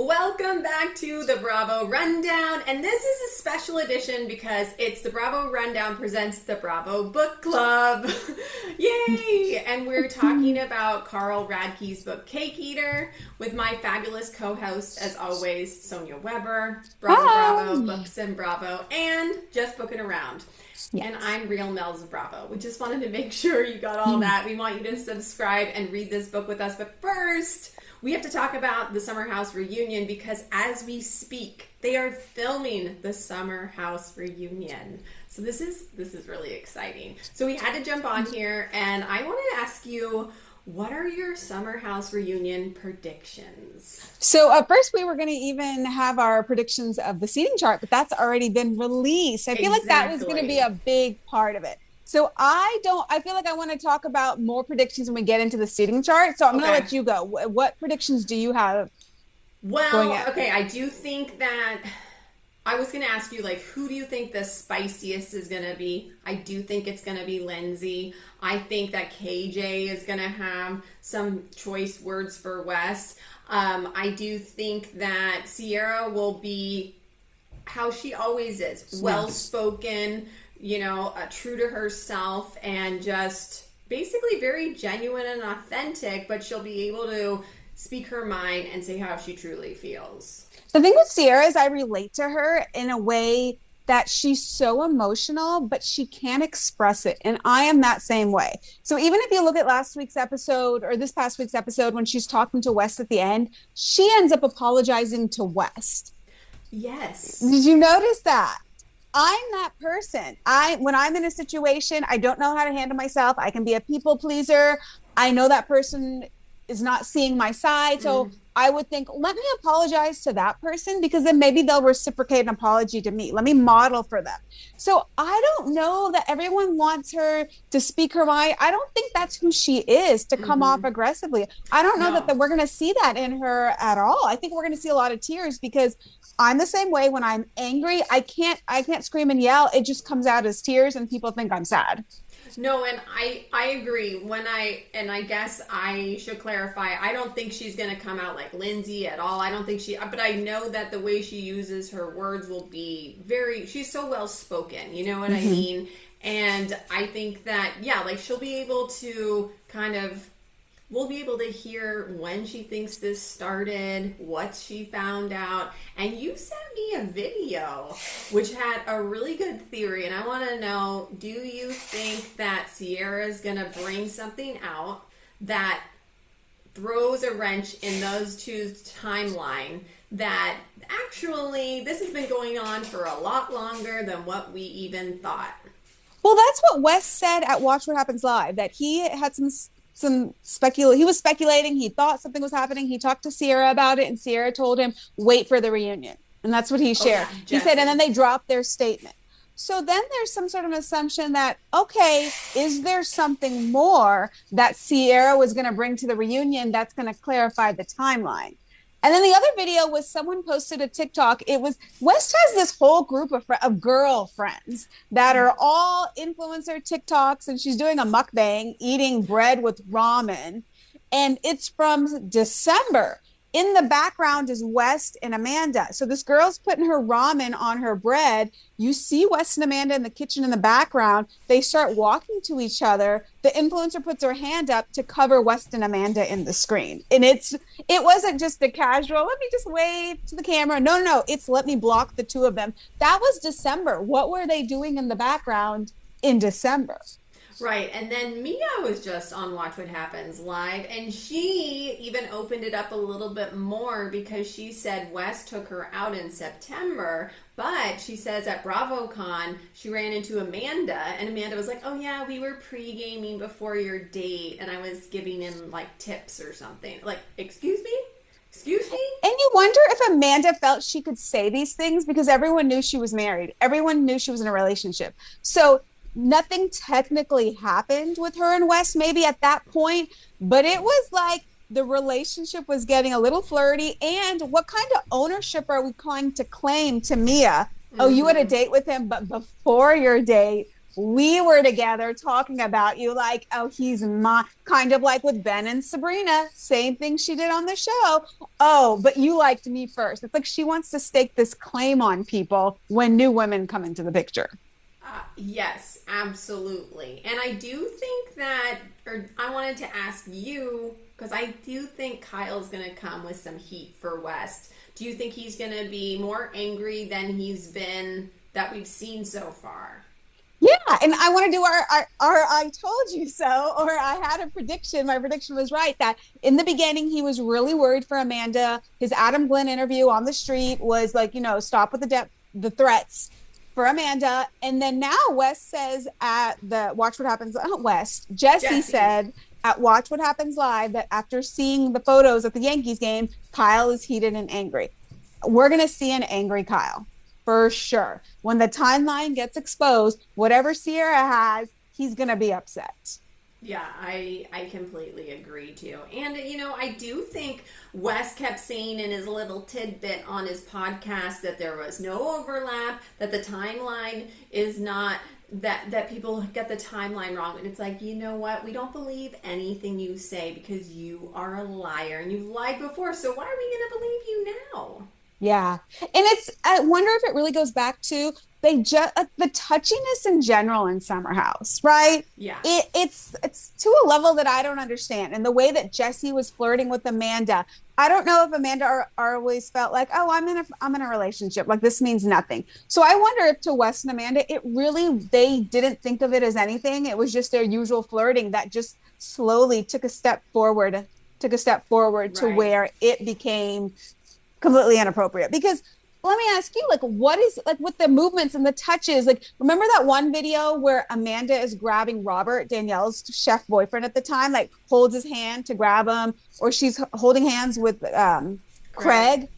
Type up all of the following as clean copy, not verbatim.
Welcome back to the Bravo Rundown, and this is a special edition because it's the Bravo Rundown presents the Bravo Book Club. Yay! And we're talking about Carl Radke's book Cake Eater with my fabulous co-host, as always, Sonia Weber, Bravo Books and Bravo, and Just Booking Around. Yes. And I'm Real Melzer Bravo. We just wanted to make sure you got all that. We want you to subscribe and read this book with us. But first, we have to talk about the Summer House reunion because as we speak, they are filming the Summer House reunion. So this is really exciting. So we had to jump on here, and I wanted to ask you, what are your Summer House reunion predictions? So at first we were going to even have our predictions of the seating chart, but that's already been released. I feel like that was going to be a big part of it. So I feel like I want to talk about more predictions when we get into the seating chart. So I'm going to let you go. What predictions do you have? Well, okay, I do think that I was going to ask you, like, who do you think the spiciest is going to be? I do think it's going to be Lindsay. I think that KJ is going to have some choice words for Wes. I do think that Sierra will be how she always is, well-spoken, true to herself, and just basically very genuine and authentic, but she'll be able to speak her mind and say how she truly feels. The thing with Sierra is I relate to her in a way that she's so emotional, but she can't express it. And I am that same way. So even if you look at last week's episode or this past week's episode, when she's talking to West at the end, she ends up apologizing to West. Yes. Did you notice that? I'm that person. When I'm in a situation, I don't know how to handle myself. I can be a people pleaser. I know that person is not seeing my side. So I would think, let me apologize to that person because then maybe they'll reciprocate an apology to me. Let me model for them. So I don't know that everyone wants her to speak her mind. I don't think that's who she is, to come off aggressively. I don't know that we're going to see that in her at all. I think we're going to see a lot of tears because I'm the same way. When I'm angry, I can't scream and yell. It just comes out as tears and people think I'm sad. No, and I agree. I guess I should clarify, I don't think she's going to come out like Lindsay at all. I don't think but I know that the way she uses her words will be she's so well spoken, you know what I mean? And I think that, she'll be able to we'll be able to hear when she thinks this started, what she found out. And you sent me a video which had a really good theory. And I want to know, do you think that Sierra is going to bring something out that throws a wrench in those two's timeline, that actually this has been going on for a lot longer than what we even thought? Well, that's what Wes said at Watch What Happens Live, that he had he was speculating. He thought something was happening. He talked to Sierra about it, and Sierra told him, wait for the reunion. And that's what he shared. He said, and then they dropped their statement. So then there's some sort of assumption that, okay, is there something more that Sierra was going to bring to the reunion that's going to clarify the timeline? And then the other video was someone posted a TikTok. It was, West has this whole group of girlfriends that are all influencer TikToks, and she's doing a mukbang, eating bread with ramen. And it's from December. In the background is West and Amanda. So this girl's putting her ramen on her bread. You see West and Amanda in the kitchen in the background. They start walking to each other. The influencer puts her hand up to cover West and Amanda in the screen. And it wasn't just a casual, let me just wave to the camera. No, it's let me block the two of them. That was December. What were they doing in the background in December? Right, and then Mia was just on Watch What Happens Live, and she even opened it up a little bit more because she said Wes took her out in September, but she says at BravoCon, she ran into Amanda, and Amanda was like, oh yeah, we were pre-gaming before your date, and I was giving him, tips or something. Excuse me? Excuse me? And you wonder if Amanda felt she could say these things because everyone knew she was married. Everyone knew she was in a relationship. So nothing technically happened with her and Wes maybe at that point, but it was like the relationship was getting a little flirty. And what kind of ownership are we going to claim to Mia? Oh, you had a date with him, but before your date, we were together talking about you like, oh, he's my kind of like with Ben and Sabrina, same thing she did on the show. Oh, but you liked me first. It's like she wants to stake this claim on people when new women come into the picture. Yes, absolutely. And I do think that, or I wanted to ask you, because I do think Kyle's going to come with some heat for West. Do you think he's going to be more angry than he's been that we've seen so far? Yeah, and I want to do our I told you so, or I had a prediction. My prediction was right that in the beginning he was really worried for Amanda. His Adam Glenn interview on the street was like, stop with the threats for Amanda. And then now West says at the Watch What Happens, West, Jesse said at Watch What Happens Live that after seeing the photos at the Yankees game, Kyle is heated and angry. We're going to see an angry Kyle for sure. When the timeline gets exposed, whatever Sierra has, he's going to be upset. Yeah, I completely agree too. And, I do think Wes kept saying in his little tidbit on his podcast that there was no overlap, that the timeline is not, that people get the timeline wrong. And it's like, you know what? We don't believe anything you say because you are a liar and you've lied before. So why are we going to believe you now? Yeah. And I wonder if it really goes back to the touchiness in general in Summer House, right? Yeah. It's to a level that I don't understand. And the way that Jesse was flirting with Amanda, I don't know if Amanda always felt like, oh, I'm in a relationship. Like this means nothing. So I wonder if to Wes and Amanda, they didn't think of it as anything. It was just their usual flirting that just slowly took a step forward to where it became completely inappropriate. Because let me ask you, like, what is like with the movements and the touches? Like, remember that one video where Amanda is grabbing Robert, Danielle's chef boyfriend at the time, like holds his hand to grab him, or she's holding hands with Craig.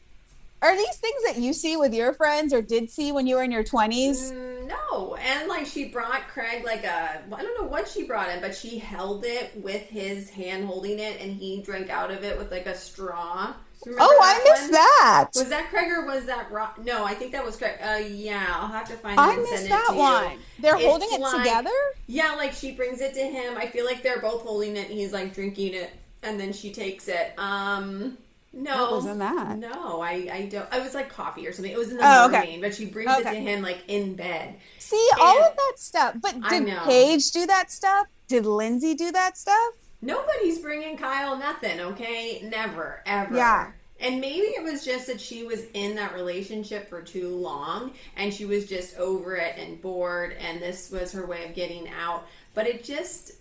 Are these things that you see with your friends or did see when you were in your 20s? No. And like she brought Craig I don't know what she brought him, but she held it with his hand holding it and he drank out of it with like a straw. I missed that. Was that Craig or was that Rob? No, I think that was Craig. Yeah, I'll have to find it I and missed send it that to one. you. They're holding it together? Yeah, like she brings it to him. I feel like they're both holding it and he's like drinking it and then she takes it. No. What was in that? No, I don't. It was like coffee or something. It was in the morning, okay. But she brings it to him like in bed. See, all of that stuff. But did Paige do that stuff? Did Lindsay do that stuff? Nobody's bringing Kyle nothing, okay? Never, ever. Yeah. And maybe it was just that she was in that relationship for too long and she was just over it and bored and this was her way of getting out. But it just,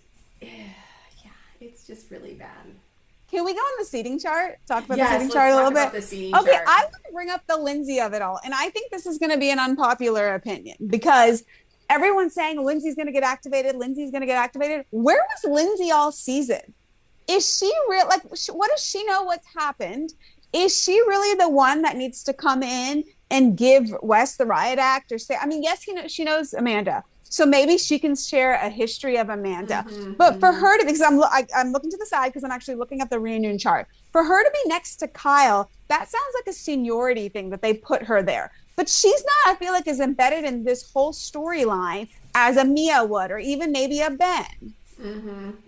it's just really bad. Can we go on the seating chart? Talk about the seating chart a little bit? The seating chart. I want to bring up the Lindsay of it all. And I think this is going to be an unpopular opinion because everyone's saying Lindsay's going to get activated. Lindsay's going to get activated. Where was Lindsay all season? Is she real? Like, what does she know what's happened? Is she really the one that needs to come in and give Wes the riot act or say, I mean, yes, she knows Amanda. So maybe she can share a history of Amanda. But for her to, because I'm looking to the side because I'm actually looking at the reunion chart. For her to be next to Kyle, that sounds like a seniority thing that they put her there. But she's not, I feel like, as embedded in this whole storyline as a Mia would or even maybe a Ben.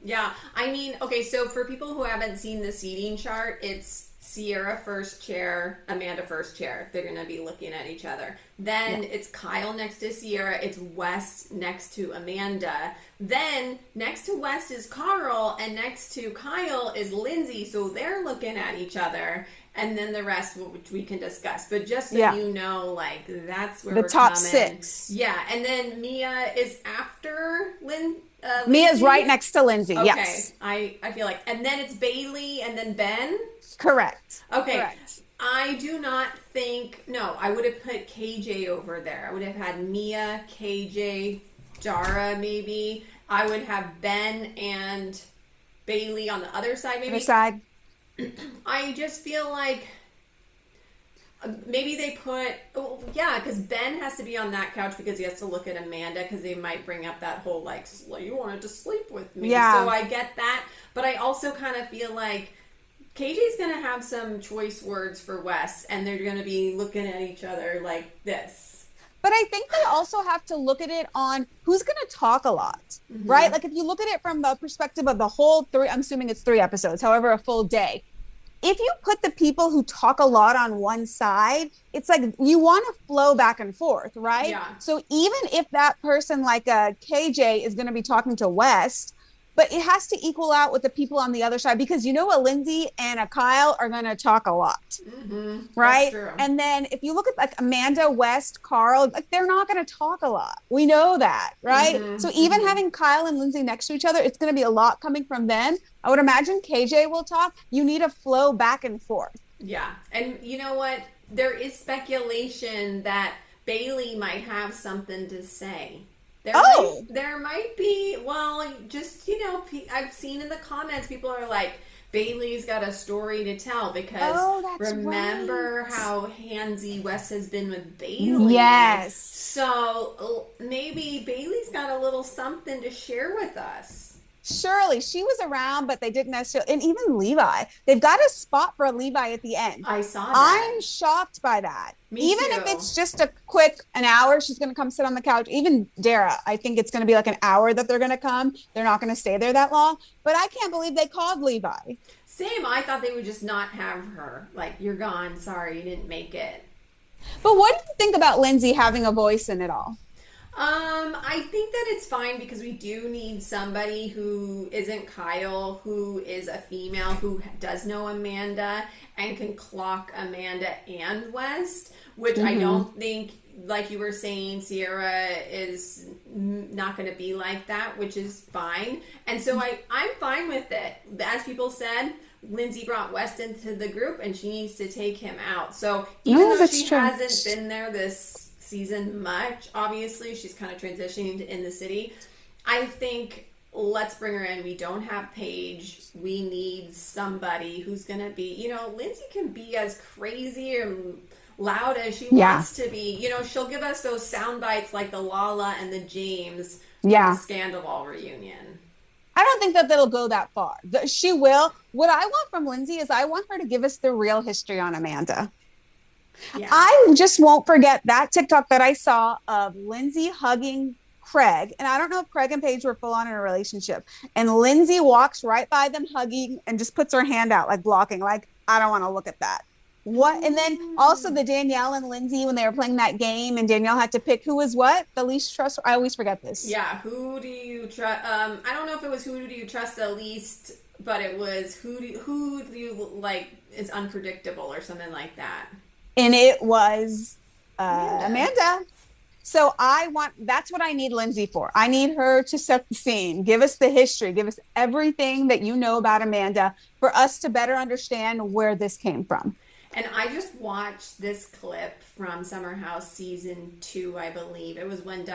Yeah. I mean, okay, so for people who haven't seen the seating chart, it's Sierra first chair, Amanda first chair. They're going to be looking at each other. Then it's Kyle next to Sierra. It's Wes next to Amanda. Then next to Wes is Carl, and next to Kyle is Lindsay. So they're looking at each other. And then the rest, which we can discuss. But just so you know, like, that's where the we're top coming. 6. Yeah. And then Mia is after Lindsay. Mia's right next to Lindsay, okay. Yes. I feel like. And then it's Bailey and then Ben. Correct. Okay. Correct. I do not think, no, I would have put KJ over there. I would have had Mia, KJ, Dara maybe. I would have Ben and Bailey on the other side maybe. Other side. I just feel like maybe they put, because Ben has to be on that couch because he has to look at Amanda because they might bring up that whole, like, you wanted to sleep with me. Yeah. So I get that. But I also kind of feel like KJ's going to have some choice words for Wes, and they're going to be looking at each other like this. But I think they also have to look at it on who's going to talk a lot, right? Hmm. Like if you look at it from the perspective of the whole three, I'm assuming it's 3 episodes, however, a full day. If you put the people who talk a lot on one side, it's like you want to flow back and forth, right? Yeah. So even if that person like KJ is going to be talking to West, but it has to equal out with the people on the other side because you know a Lindsay and a Kyle are going to talk a lot, Hmm. That's right? true. And then if you look at like Amanda, West, Carl, like they're not going to talk a lot. We know that, right? Hmm. So even Hmm. having Kyle and Lindsay next to each other, it's going to be a lot coming from them. I would imagine KJ will talk. You need a flow back and forth. Yeah. And you know what? There is speculation that Bailey might have something to say. Oh, There might be, well, just, I've seen in the comments people are like, Bailey's got a story to tell because oh, that's remember right. how handsy Wes has been with Bailey. Yes. So maybe Bailey's got a little something to share with us. Surely she was around, but they didn't necessarily. And even Levi, they've got a spot for a Levi at the end. I saw that. I'm shocked by that. Me Even if too. it's just a quick an hour, she's going to come sit on the couch. Even Dara, I think it's going to be like an hour that they're going to come. They're not going to stay there that long. But I can't believe they called Levi. Same, I thought they would just not have her. Like, you're gone. Sorry, you didn't make it. But what do you think about Lindsay having a voice in it all? I think that it's fine because we do need somebody who isn't Kyle, who is a female who does know Amanda and can clock Amanda and West, which I Mm-hmm. don't think, like you were saying, Sierra is not going to be like that, which is fine. And so I'm fine with it. As people said, Lindsay brought West into the group and she needs to take him out. So even No, though that's she true. hasn't been there this season much, obviously she's kind of transitioning in the city. I think let's bring her in. We don't have Paige. We need somebody who's going to be, Lindsay can be as crazy and loud as she Yeah. wants to be. She'll give us those sound bites like the Lala and the James from the Yeah. Scandal reunion. I don't think that that'll go that far. She will. What I want from Lindsay is I want her to give us the real history on Amanda. Yeah. I just won't forget that TikTok that I saw of Lindsay hugging Craig. And I don't know if Craig and Paige were full on in a relationship. And Lindsay walks right by them hugging and just puts her hand out, like blocking, like, I don't want to look at that. What? And then also Mm. the Danielle and Lindsay when they were playing that game and Danielle had to pick who was what, the least trust. I always forget this. Yeah, who do you trust? I don't know if it was who do you trust the least, but it was who do you like is unpredictable or something like that. And it was Amanda. Amanda. So that's what I need Lindsay for. I need her to set the scene, give us the history, give us everything that you know about Amanda for us to better understand where this came from. And I just watched this clip from Summer House season 2, I believe. It was when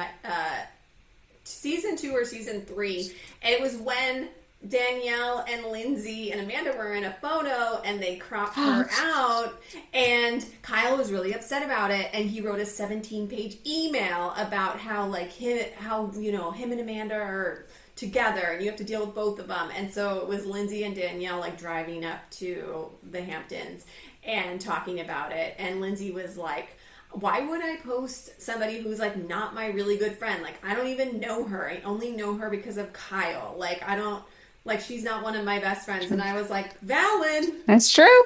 season 2 or season 3. And it was when Danielle and Lindsay and Amanda were in a photo and they cropped her out and Kyle was really upset about it and he wrote a 17-page email about how like him and Amanda are together and you have to deal with both of them. And so it was Lindsay and Danielle like driving up to the Hamptons and talking about it, and Lindsay was like, why would I post somebody who's like not my really good friend? Like I don't even know her. I only know her because of Kyle. Like I don't like she's not one of my best friends. And I was like, valid. That's true.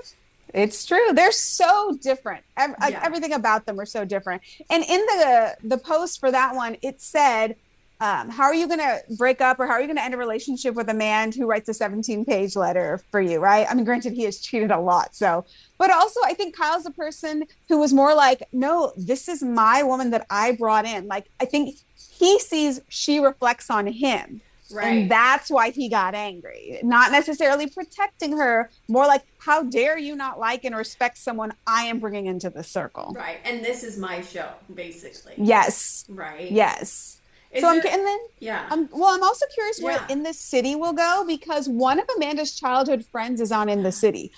It's true. They're so different. Yeah. Everything about them are so different. And in the post for that one, it said, how are you going to break up or how are you going to end a relationship with a man who writes a 17-page letter for you, right? I mean, granted, he has cheated a lot. So, but also I think Kyle's a person who was more like, no, this is my woman that I brought in. Like, I think he sees she reflects on him. And Right. that's why he got angry. Not necessarily protecting her, more like, how dare you not like and respect someone I am bringing into the circle? Right. And this is my show, basically. Yes. Right. Yes. Is So I'm there and then yeah. I'm also curious where Yeah. In the City will go because one of Amanda's childhood friends is on In the City.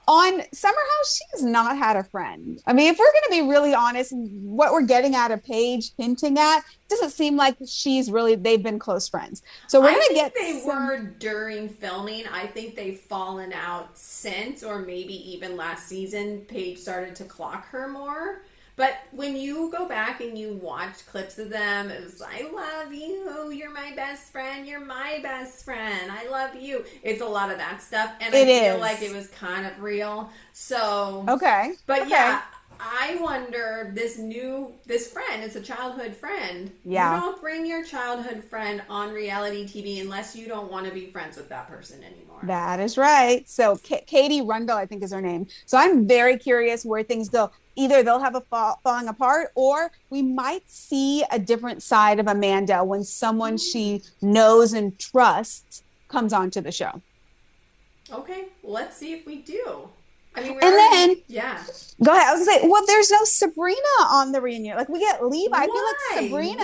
On Summer House, she has not had a friend. I mean, if we're going to be really honest, what we're getting at a Paige hinting at doesn't seem like they've been close friends. So we're I going to think get they some. were during filming. I think they've fallen out since, or maybe even last season, Paige started to clock her more. But when you go back and you watch clips of them, it was, I love you, you're my best friend, you're my best friend, I love you. It's a lot of that stuff, and I feel like it was kind of real. So, okay. But yeah, I wonder, this friend, it's a childhood friend. Yeah. You don't bring your childhood friend on reality TV unless you don't want to be friends with that person anymore. That is right. So Katie Rundle, I think is her name. So I'm very curious where things go. Either they'll have a falling apart, or we might see a different side of Amanda when someone she knows and trusts comes onto the show. Okay, let's see if we do. I mean, yeah. Go ahead. I was gonna say, well, there's no Sabrina on the reunion. Like, we get Levi. Why? I feel like Sabrina.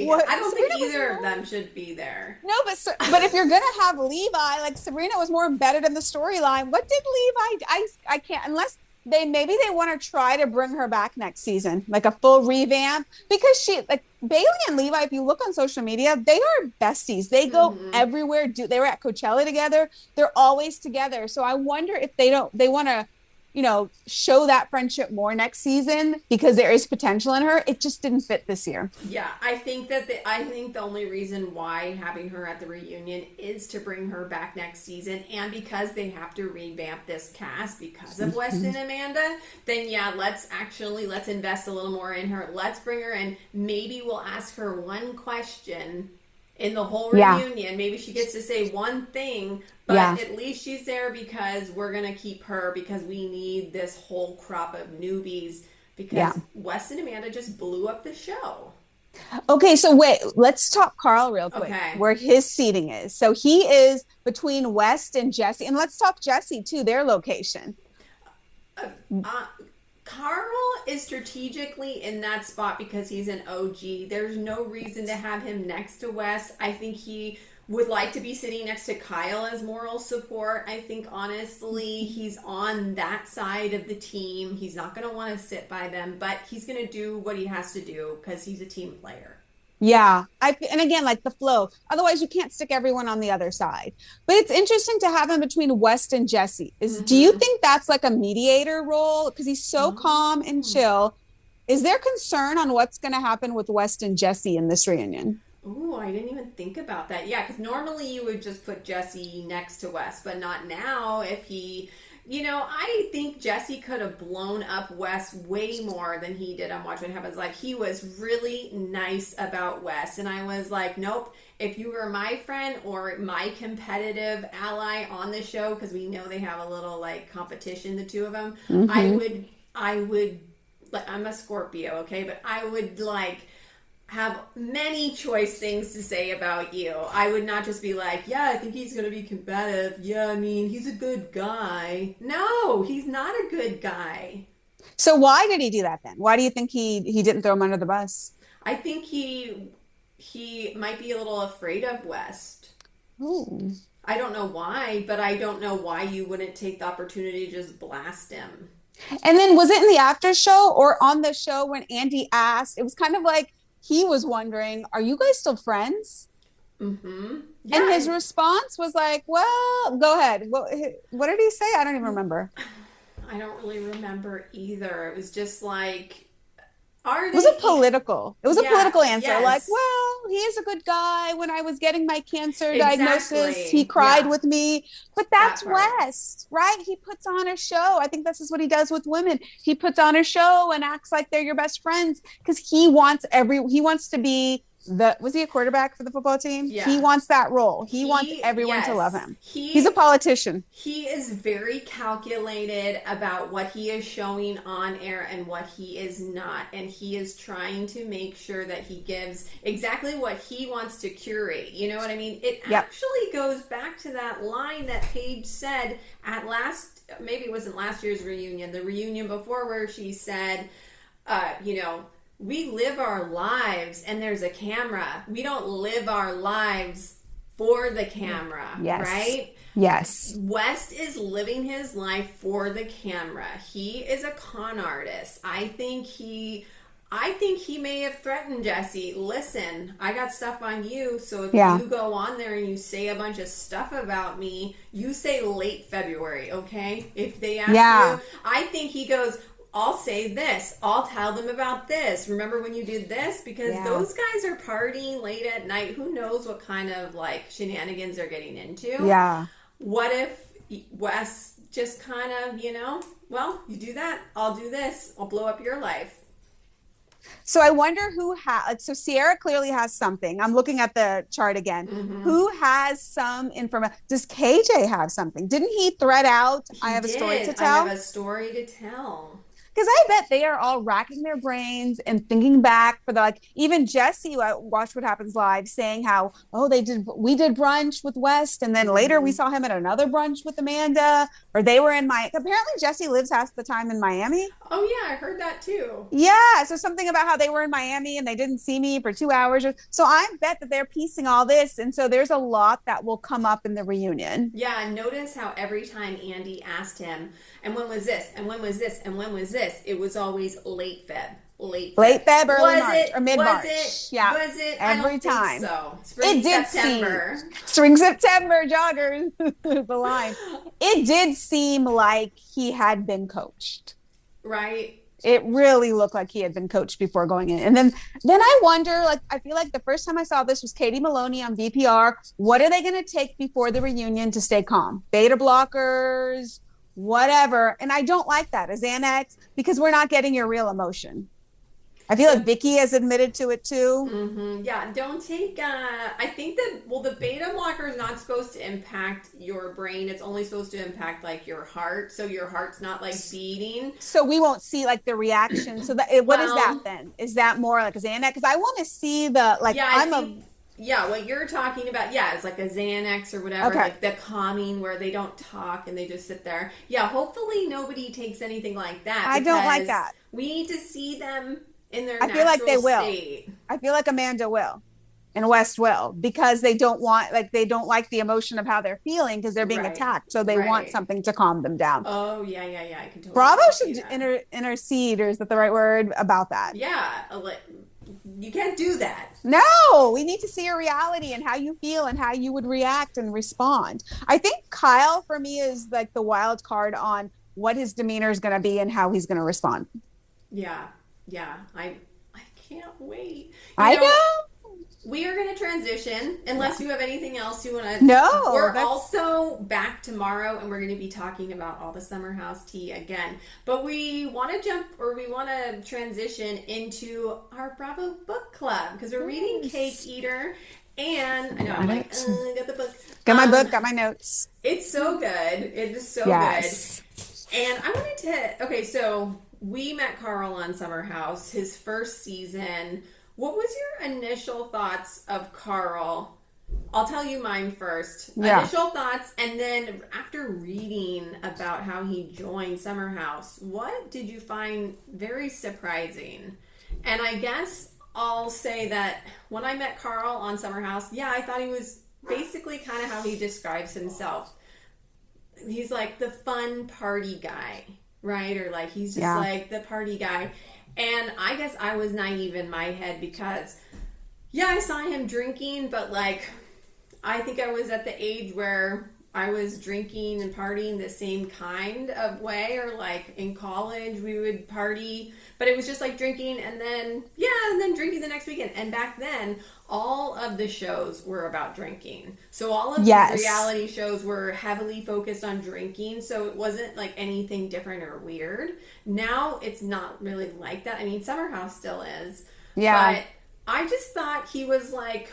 Why? I don't think either of them should be there. No, but if you're gonna have Levi, like, Sabrina was more embedded in the storyline. What did Levi? I can't, unless maybe they want to try to bring her back next season, like a full revamp, because Bailey and Levi, if you look on social media, they are besties. They go everywhere. They were at Coachella together. They're always together. So I wonder if they want to, show that friendship more next season, because there is potential in her. It just didn't fit this year. Yeah, I think the only reason why having her at the reunion is to bring her back next season, and because they have to revamp this cast because of West and Amanda, then yeah, let's invest a little more in her. Let's bring her in. Maybe we'll ask her one question in the whole reunion. Yeah. Maybe she gets to say one thing, but at least she's there because we're going to keep her, because we need this whole crop of newbies, because Wes and Amanda just blew up the show. Okay, so wait, let's talk Carl real quick, where his seating is. So he is between West and Jesse, and let's talk Jesse too, their location. Carl is strategically in that spot because he's an OG. There's no reason to have him next to Wes. I think he would like to be sitting next to Kyle as moral support. I think, honestly, he's on that side of the team. He's not going to want to sit by them, but he's going to do what he has to do because he's a team player. Yeah. And again, like the flow. Otherwise, you can't stick everyone on the other side. But it's interesting to have him between West and Jesse. Do you think that's like a mediator role? Because he's so calm and chill. Is there concern on what's going to happen with West and Jesse in this reunion? Ooh, I didn't even think about that. Yeah, because normally you would just put Jesse next to West, but not now. If he... I think Jesse could have blown up Wes way more than he did on Watch What Happens Live. He was really nice about Wes, and I was like, nope, if you were my friend or my competitive ally on the show, because we know they have a little, competition, the two of them, I would, I'm a Scorpio, okay, but I would, have many choice things to say about you. I would not just be like, yeah, I think he's going to be combative. Yeah, I mean, he's a good guy. No, he's not a good guy. So why did he do that then? Why do you think he didn't throw him under the bus? I think he might be a little afraid of West. Ooh. I don't know why, but I don't know why you wouldn't take the opportunity to just blast him. And then was it in the after show or on the show when Andy asked? It was kind of like, he was wondering, are you guys still friends? Yeah. And his response was like, well, go ahead. What did he say? I don't even remember. I don't really remember either. It was just like, are they... It was a political answer. Yes. Like, well, he is a good guy. When I was getting my cancer diagnosis, he cried with me. But that's West, right? He puts on a show. I think this is what he does with women. He puts on a show and acts like they're your best friends because he wants to be was he a quarterback for the football team? Yeah. He wants that role. He wants everyone to love him. He's a politician. He is very calculated about what he is showing on air and what he is not. And he is trying to make sure that he gives exactly what he wants to curate. You know what I mean? It actually goes back to that line that Paige said at maybe it wasn't last year's reunion, the reunion before, where she said, we live our lives and there's a camera. We don't live our lives for the camera, right? Yes. West is living his life for the camera. He is a con artist. I think he may have threatened Jesse. Listen, I got stuff on you, so if you go on there and you say a bunch of stuff about me, you say late February, okay? If they ask you, I think he goes, I'll say this. I'll tell them about this. Remember when you did this? Because Yeah. those guys are partying late at night. Who knows what kind of like shenanigans they're getting into? Yeah. What if Wes just kind of, well, you do that, I'll do this. I'll blow up your life. So I wonder who has, so Sierra clearly has something. I'm looking at the chart again. Mm-hmm. Who has some information? Does KJ have something? Didn't he thread out, I He have a story to did. I have tell? a story to tell. Because I bet they are all racking their brains and thinking back for the like even Jesse watched What Happens Live saying how we did brunch with West and then later we Mm-hmm. saw him at another brunch with Amanda or they were in my apparently Jesse lives half the time in Miami. Oh, yeah, I heard that too. Yeah, so something about how they were in Miami and they didn't see me for 2 hours. So I bet that they're piecing all this, and so there's a lot that will come up in the reunion. Yeah, and notice how every time Andy asked him, and when was this, and when was this, and when was this, it was always late Feb. Late Feb, early Was March, it? or mid March. Was it? Yeah, Was it? every I don't time. think so. Spring, It did September. Spring September joggers, the line. It did seem like he had been coached. Right? It really looked like he had been coached before going in. And then I wonder, like, I feel like the first time I saw this was Katie Maloney on VPR. What are they going to take before the reunion to stay calm? Beta blockers, whatever. And I don't like that as Xanax because we're not getting your real emotion. I feel like Vicky has admitted to it too. Mm-hmm. Yeah, don't take. I think that the beta blocker is not supposed to impact your brain. It's only supposed to impact like your heart, so your heart's not like beating. So we won't see like the reaction. So that what is that then? Is that more like a Xanax? Because I want to see the like. Yeah, yeah, what you're talking about, yeah, it's like a Xanax or whatever, Okay. like the calming where they don't talk and they just sit there. Yeah, hopefully nobody takes anything like that. I don't like because that. We need to see them in their I feel like they will. state. I feel like Amanda will and West will because they don't like the emotion of how they're feeling because they're being Right. attacked. So they want Right. something to calm them down. Oh, yeah, I can totally Bravo see should that. intercede, or is that the right word, about that? Yeah, you can't do that. No, we need to see your reality and how you feel and how you would react and respond. I think Kyle for me is like the wild card on what his demeanor is going to be and how he's going to respond. Yeah, I can't wait. I know. We are going to transition, unless you have anything else you want to. No, We're also back tomorrow, and we're going to be talking about all the summer house tea again. But we want to transition into our Bravo book club because we're reading Cake Eater. And I know I'm like, I got the book. Got my book, got my notes. It's so good. It is so Yes. good. And I wanted to. Okay, so we met Carl on Summer House, his first season. What was your initial thoughts of Carl? I'll tell you mine first. Yeah. Initial thoughts, and then after reading about how he joined Summer House, what did you find very surprising? And I guess I'll say that when I met Carl on Summer House, yeah, I thought he was basically kind of how he describes himself. He's like the fun party guy, right? Or like he's just like the party guy. And I guess I was naive in my head because, yeah, I saw him drinking, but like, I think I was at the age where I was drinking and partying the same kind of way, or like in college we would party, but it was just like drinking and then drinking the next weekend. And back then, all of the shows were about drinking. So all of these reality shows were heavily focused on drinking. So it wasn't like anything different or weird. Now it's not really like that. I mean, Summer House still is. Yeah. But I just thought he was like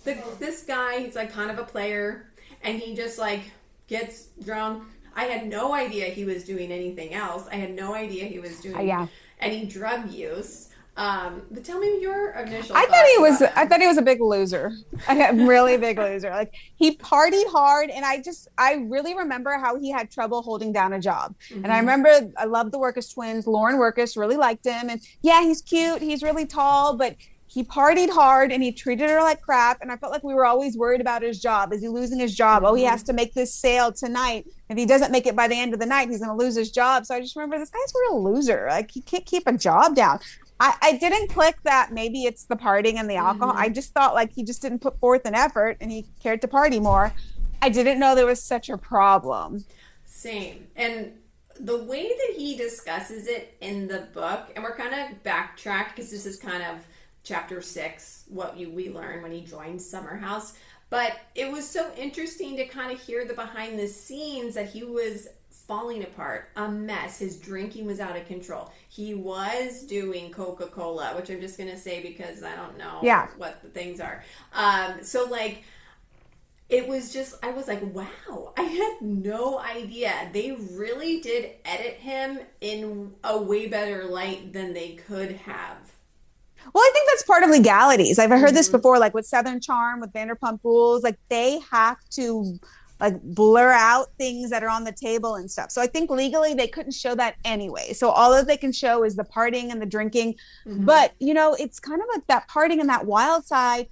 this guy. He's like kind of a player, and he just like gets drunk. I had no idea he was doing anything else. I had no idea he was doing any drug use. But tell me your initial thoughts. I thought he was a big loser. A really big loser. Like he partied hard, and I really remember how he had trouble holding down a job. Mm-hmm. And I remember I loved the Workus twins. Lauren Workus really liked him, and yeah, he's cute. He's really tall, but he partied hard and he treated her like crap. And I felt like we were always worried about his job. Is he losing his job? Mm-hmm. Oh, he has to make this sale tonight. If he doesn't make it by the end of the night, he's going to lose his job. So I just remember this guy's a real loser. Like he can't keep a job down. I didn't click that maybe it's the partying and the alcohol. Mm-hmm. I just thought like he just didn't put forth an effort and he cared to party more. I didn't know there was such a problem. Same. And the way that he discusses it in the book, and we're kind of backtracked because this is kind of chapter 6, we learn when he joins Summer House. But it was so interesting to kind of hear the behind the scenes that he was falling apart, a mess. His drinking was out of control. He was doing Coca-Cola, which I'm just going to say because I don't know what the things are. So like, it was just, I was like, wow, I had no idea. They really did edit him in a way better light than they could have. Well, I think that's part of legalities. I've heard this before, like with Southern Charm, with Vanderpump Rules, like they have to like blur out things that are on the table and stuff. So I think legally they couldn't show that anyway. So all that they can show is the partying and the drinking. But, you know, it's kind of like that partying and that wild side.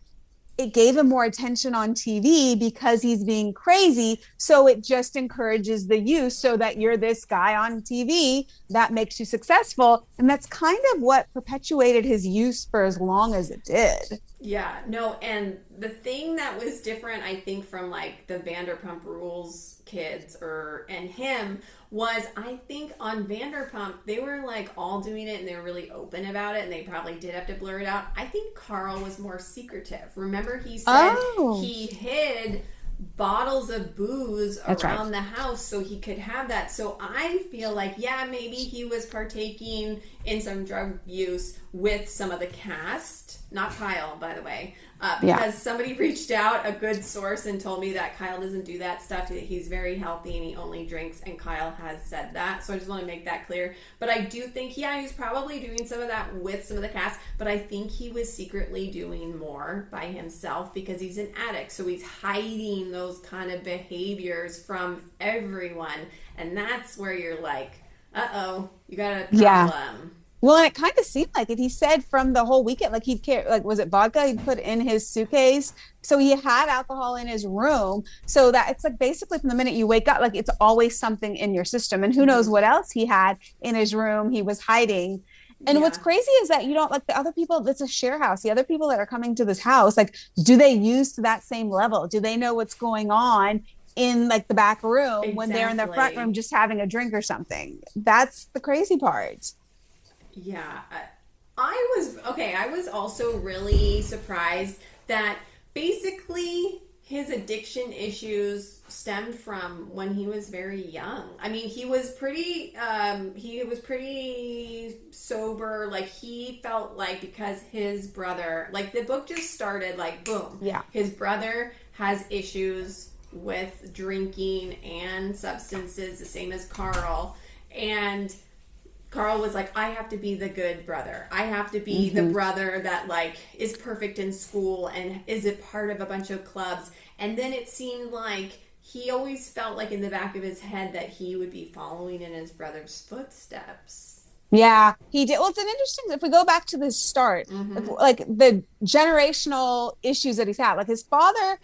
It gave him more attention on TV because he's being crazy. So it just encourages the use so that you're this guy on TV that makes you successful. And that's kind of what perpetuated his use for as long as it did. Yeah, no, and the thing that was different, I think, from like the Vanderpump Rules kids and him was, I think on Vanderpump, they were like all doing it and they were really open about it and they probably did have to blur it out. I think Carl was more secretive. Remember he said he hid bottles of booze around the house so he could have that. So I feel like, yeah, maybe he was partaking in some drug use with some of the cast. Not Kyle, by the way, because somebody reached out, a good source, and told me that Kyle doesn't do that stuff. That he's very healthy and he only drinks, and Kyle has said that. So I just want to make that clear. But I do think, yeah, he's probably doing some of that with some of the cast, but I think he was secretly doing more by himself because he's an addict. So he's hiding those kind of behaviors from everyone. And that's where you're like, uh-oh, you got a problem. Yeah. Well, and it kind of seemed like it. He said from the whole weekend, like he'd carry, like, was it vodka he'd put in his suitcase? So he had alcohol in his room. So that it's like basically from the minute you wake up, like it's always something in your system. And who knows what else he had in his room he was hiding. And what's crazy is that you don't like the other people, it's a share house. The other people that are coming to this house, like, do they use to that same level? Do they know what's going on in like the back room when they're in the front room just having a drink or something? That's the crazy part. Yeah, I was also really surprised that basically his addiction issues stemmed from when he was very young. I mean, he was pretty sober. Like he felt like because his brother, like the book just started like boom. Yeah. His brother has issues with drinking and substances, the same as Carl, and Carl was like, I have to be the good brother. I have to be the brother that like is perfect in school and is a part of a bunch of clubs. And then it seemed like he always felt like in the back of his head that he would be following in his brother's footsteps. Yeah, he did. Well, it's an interesting, if we go back to the start, like the generational issues that he's had, like his father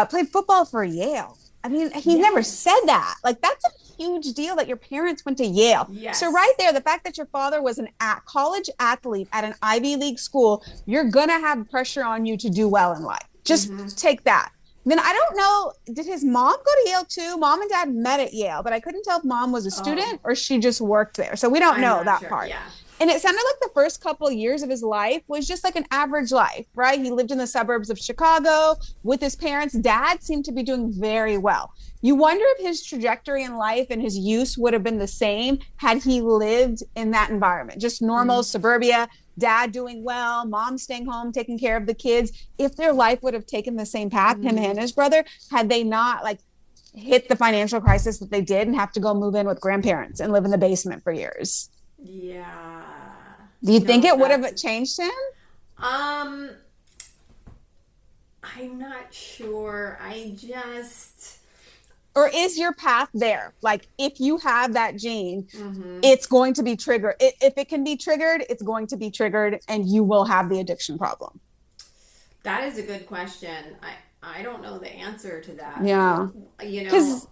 played football for Yale. I mean, he never said that. Like, that's a huge deal that your parents went to Yale. Yes. So right there, the fact that your father was college athlete at an Ivy League school, you're going to have pressure on you to do well in life. Just take that. Then I don't know, did his mom go to Yale too? Mom and dad met at Yale, but I couldn't tell if mom was a student or she just worked there. So we don't know that part. Yeah. And it sounded like the first couple of years of his life was just like an average life, right? He lived in the suburbs of Chicago with his parents. Dad seemed to be doing very well. You wonder if his trajectory in life and his use would have been the same had he lived in that environment. Just normal suburbia, dad doing well, mom staying home, taking care of the kids. If their life would have taken the same path, him and his brother, had they not like hit the financial crisis that they did and have to go move in with grandparents and live in the basement for years. Yeah. Do you think it would have changed him? I'm not sure. Or is your path there? Like, if you have that gene, it's going to be triggered. If it can be triggered, it's going to be triggered and you will have the addiction problem. That is a good question. I don't know the answer to that. Yeah. You know, because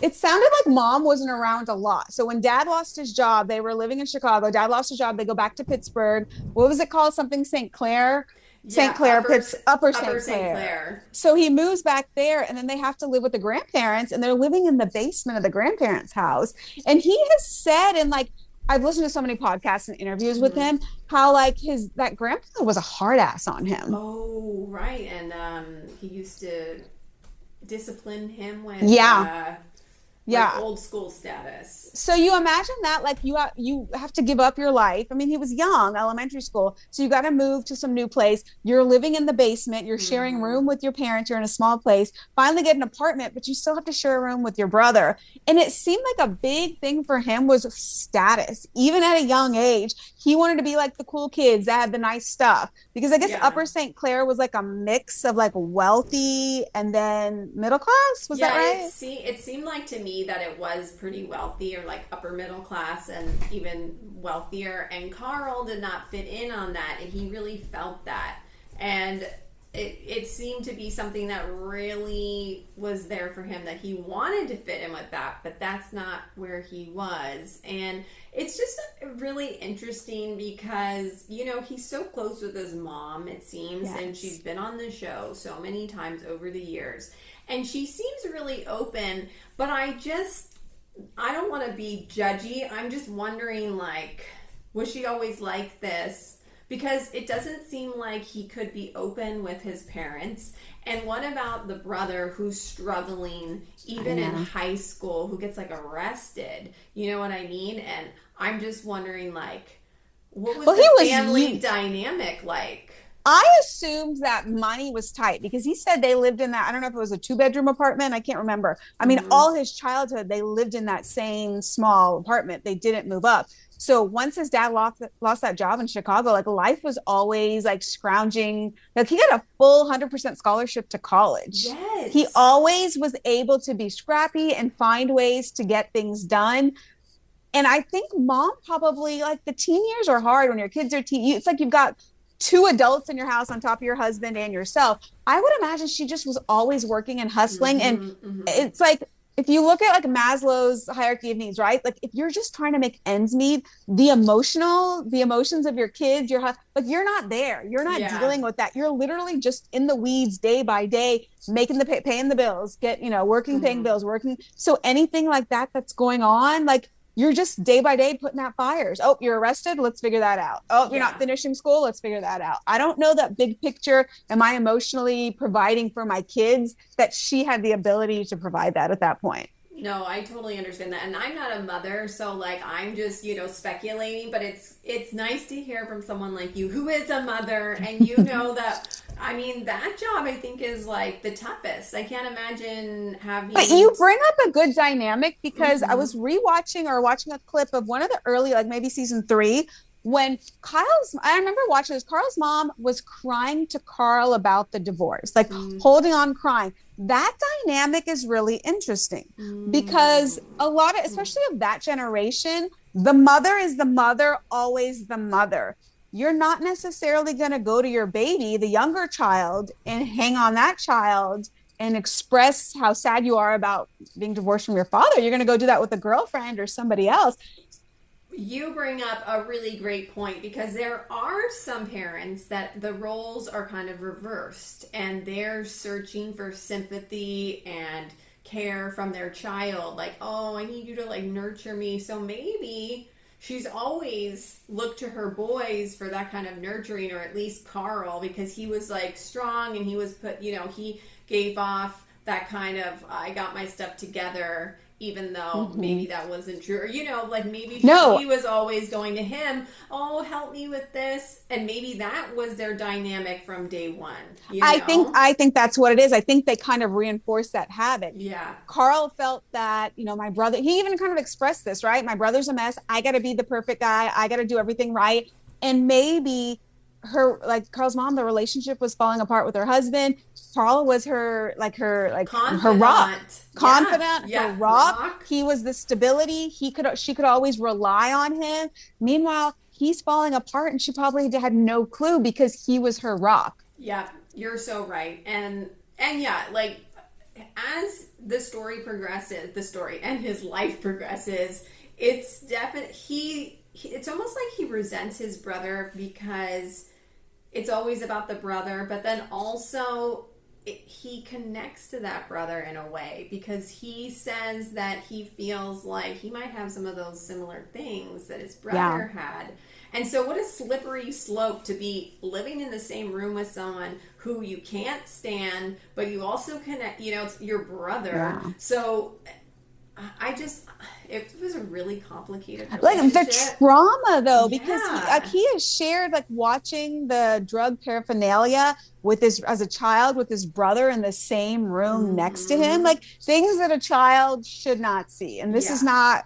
it sounded like mom wasn't around a lot. So when dad lost his job, they were living in Chicago. Dad lost his job. They go back to Pittsburgh. What was it called? Something St. Clair? St. Yeah, Clair, Upper Upper St. St. Clair. Clair. So he moves back there, and then they have to live with the grandparents, and they're living in the basement of the grandparents' house. And he has said, and like I've listened to so many podcasts and interviews with Mm-hmm. him, how like that grandpa was a hard ass on him. Oh, right. And he used to discipline him with Yeah, like yeah. old school status. So you imagine that like you have to give up your life. I mean, he was young, elementary school, so you got to move to some new place. You're living in the basement, you're sharing Mm-hmm. room with your parents, you're in a small place. Finally get an apartment, but you still have to share a room with your brother. And it seemed like a big thing for him was status. Even at a young age, he wanted to be like the cool kids that had the nice stuff, because I guess Yeah. Upper St. Clair was like a mix of like wealthy and then middle class. Was that Yeah, right? it seemed like to me that it was pretty wealthy, or like upper middle class and even wealthier, and Carl did not fit in on that, and he really felt that. And it seemed to be something that really was there for him, that he wanted to fit in with that, but that's not where he was. And it's just really interesting because, you know, he's so close with his mom, it seems, Yes. and she's been on the show so many times over the years. And she seems really open, but I don't want to be judgy. I'm just wondering, like, was she always like this? Because it doesn't seem like he could be open with his parents. And what about the brother who's struggling even in high school, who gets like arrested? You know what I mean? And I'm just wondering, like, what was the family dynamic like? I assumed that money was tight because he said they lived in that. I don't know if it was a 2-bedroom apartment. I can't remember. I mean, Mm-hmm. all his childhood, they lived in that same small apartment. They didn't move up. So once his dad lost that job in Chicago, like life was always like scrounging. Like he got a full 100% scholarship to college. He Yes. always was able to be scrappy and find ways to get things done. And I think mom probably, like, the teen years are hard when your kids are it's like you've got two adults in your house on top of your husband and yourself. I would imagine she just was always working and hustling. And Mm-hmm, mm-hmm. it's like, if you look at like Maslow's hierarchy of needs, right? Like if you're just trying to make ends meet, the emotions of your kids, like you're not there. You're not Yeah. dealing with that. You're literally just in the weeds day by day, making paying the bills, working, paying Mm-hmm. bills, working. So anything like that that's going on, like you're just day by day putting out fires. Oh, you're arrested. Let's figure that out. Oh, you're not Yeah. finishing school. Let's figure that out. I don't know that big picture. Am I emotionally providing for my kids, that she had the ability to provide that at that point? No, I totally understand that. And I'm not a mother, so like I'm just, you know, speculating, but it's nice to hear from someone like you who is a mother, and you know that, I mean, that job I think is like the toughest. I can't imagine But having. you bring up a good dynamic, because I Mm-hmm. was rewatching or watching a clip of one of the early, like maybe season 3, when I remember watching this. Carl's mom was crying to Carl about the divorce, like holding on, crying. That dynamic is really interesting because a lot of, especially of that generation, the mother is the mother, always the mother. You're not necessarily going to go to your baby, the younger child, and hang on that child and express how sad you are about being divorced from your father. You're going to go do that with a girlfriend or somebody else. You bring up a really great point, because there are some parents that the roles are kind of reversed and they're searching for sympathy and care from their child. Like, oh, I need you to like nurture me. So maybe she's always looked to her boys for that kind of nurturing, or at least Carl, because he was like strong and he was he gave off that kind of, I got my stuff together, even though maybe that wasn't true. Or, like maybe No, she was always going to him, oh, help me with this. And maybe that was their dynamic from day one, I think that's what it is. I think they kind of reinforce that habit. Yeah. Carl felt that, my brother, he even kind of expressed this, right? My brother's a mess. I got to be the perfect guy. I got to do everything right. And maybe Carl's mom, the relationship was falling apart with her husband. Carl was her rock, Confidant. confident, her Yeah. rock. He was the stability. She could always rely on him. Meanwhile, he's falling apart, and she probably had no clue because he was her rock. Yeah, you're so right. And yeah, like as the story progresses, the story and his life progresses, it's definitely it's almost like he resents his brother because it's always about the brother, but then also he connects to that brother in a way because he says that he feels like he might have some of those similar things that his brother had. And so what a slippery slope to be living in the same room with someone who you can't stand, but you also connect, you know, it's your brother. So it was a really complicated relationship. Like the trauma though, because he has shared like watching the drug paraphernalia with his, as a child, with his brother in the same room next to him, like things that a child should not see. And this is not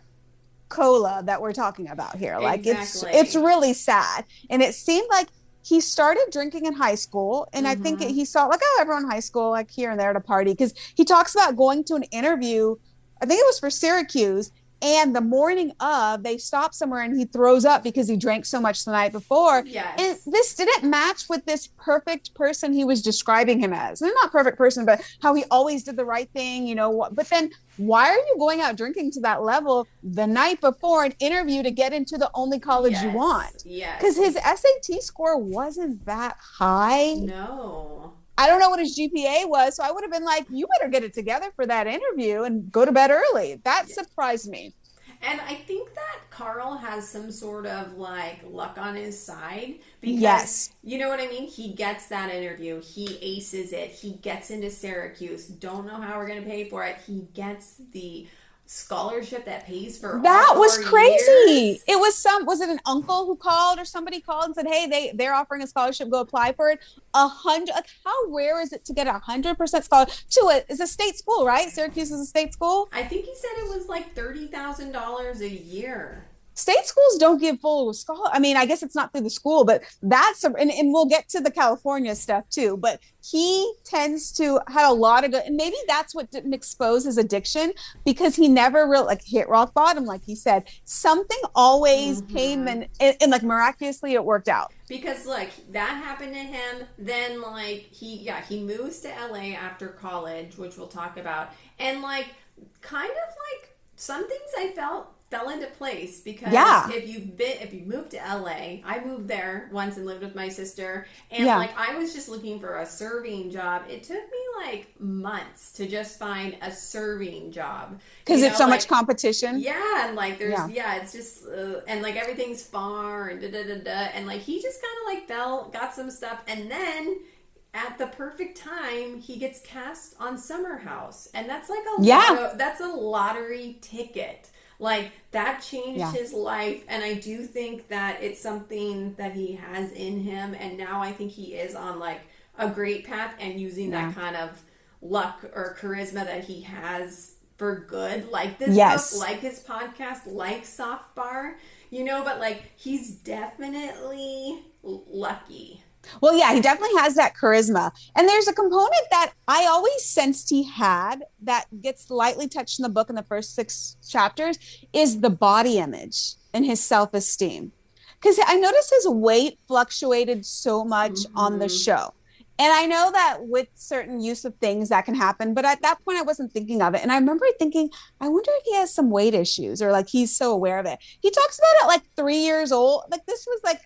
cola that we're talking about here. Like it's really sad. And it seemed like he started drinking in high school, and I think he saw like, oh, everyone in high school, like here and there at a party, because he talks about going to an interview, I think it was for Syracuse, and the morning of, they stop somewhere and he throws up because he drank so much the night before. And this didn't match with this perfect person he was describing him as. They're not perfect person, but how he always did the right thing, you know. But then why are you going out drinking to that level the night before an interview to get into the only college you want? Because his SAT score wasn't that high. No. I don't know what his GPA was, so I would have been like, you better get it together for that interview and go to bed early. That surprised me. And I think that Carl has some sort of like luck on his side because, you know what I mean? He gets that interview. He aces it. He gets into Syracuse. Don't know how we're going to pay for it. He gets the scholarship that pays for that all was 4 crazy years. It was was it an uncle who called or somebody called and said, hey, they're offering a scholarship, go apply for it. 100, like how rare is it to get 100% scholarship to it? It's a state school, right? Syracuse is a state school. I think he said it was like $30,000 a year. State schools don't give full scholarship. I mean, I guess it's not through the school, but that's and we'll get to the California stuff too. But he tends to have a lot of good, and maybe that's what didn't expose his addiction, because he never really like hit rock bottom, like he said. Something always came and like miraculously it worked out. Because like that happened to him, then like he moves to LA after college, which we'll talk about, and like kind of like some things I felt fell into place because if you moved to LA, I moved there once and lived with my sister, and like I was just looking for a serving job. It took me like months to just find a serving job because it's so like, much competition. And like there's it's just and like everything's far and and like he just kind of like got some stuff, and then at the perfect time he gets cast on Summer House, and that's like that's a lottery ticket. Like, that changed his life, and I do think that it's something that he has in him, and now I think he is on, like, a great path and using that kind of luck or charisma that he has for good, like this book, like his podcast, like Soft Bar, you know, but, like, he's definitely lucky. Well, yeah, he definitely has that charisma. And there's a component that I always sensed he had that gets lightly touched in the book in the first 6 chapters is the body image and his self-esteem. Because I noticed his weight fluctuated so much on the show. And I know that with certain use of things that can happen, but at that point I wasn't thinking of it. And I remember thinking, I wonder if he has some weight issues or like he's so aware of it. He talks about it like 3 years old. Like this was like,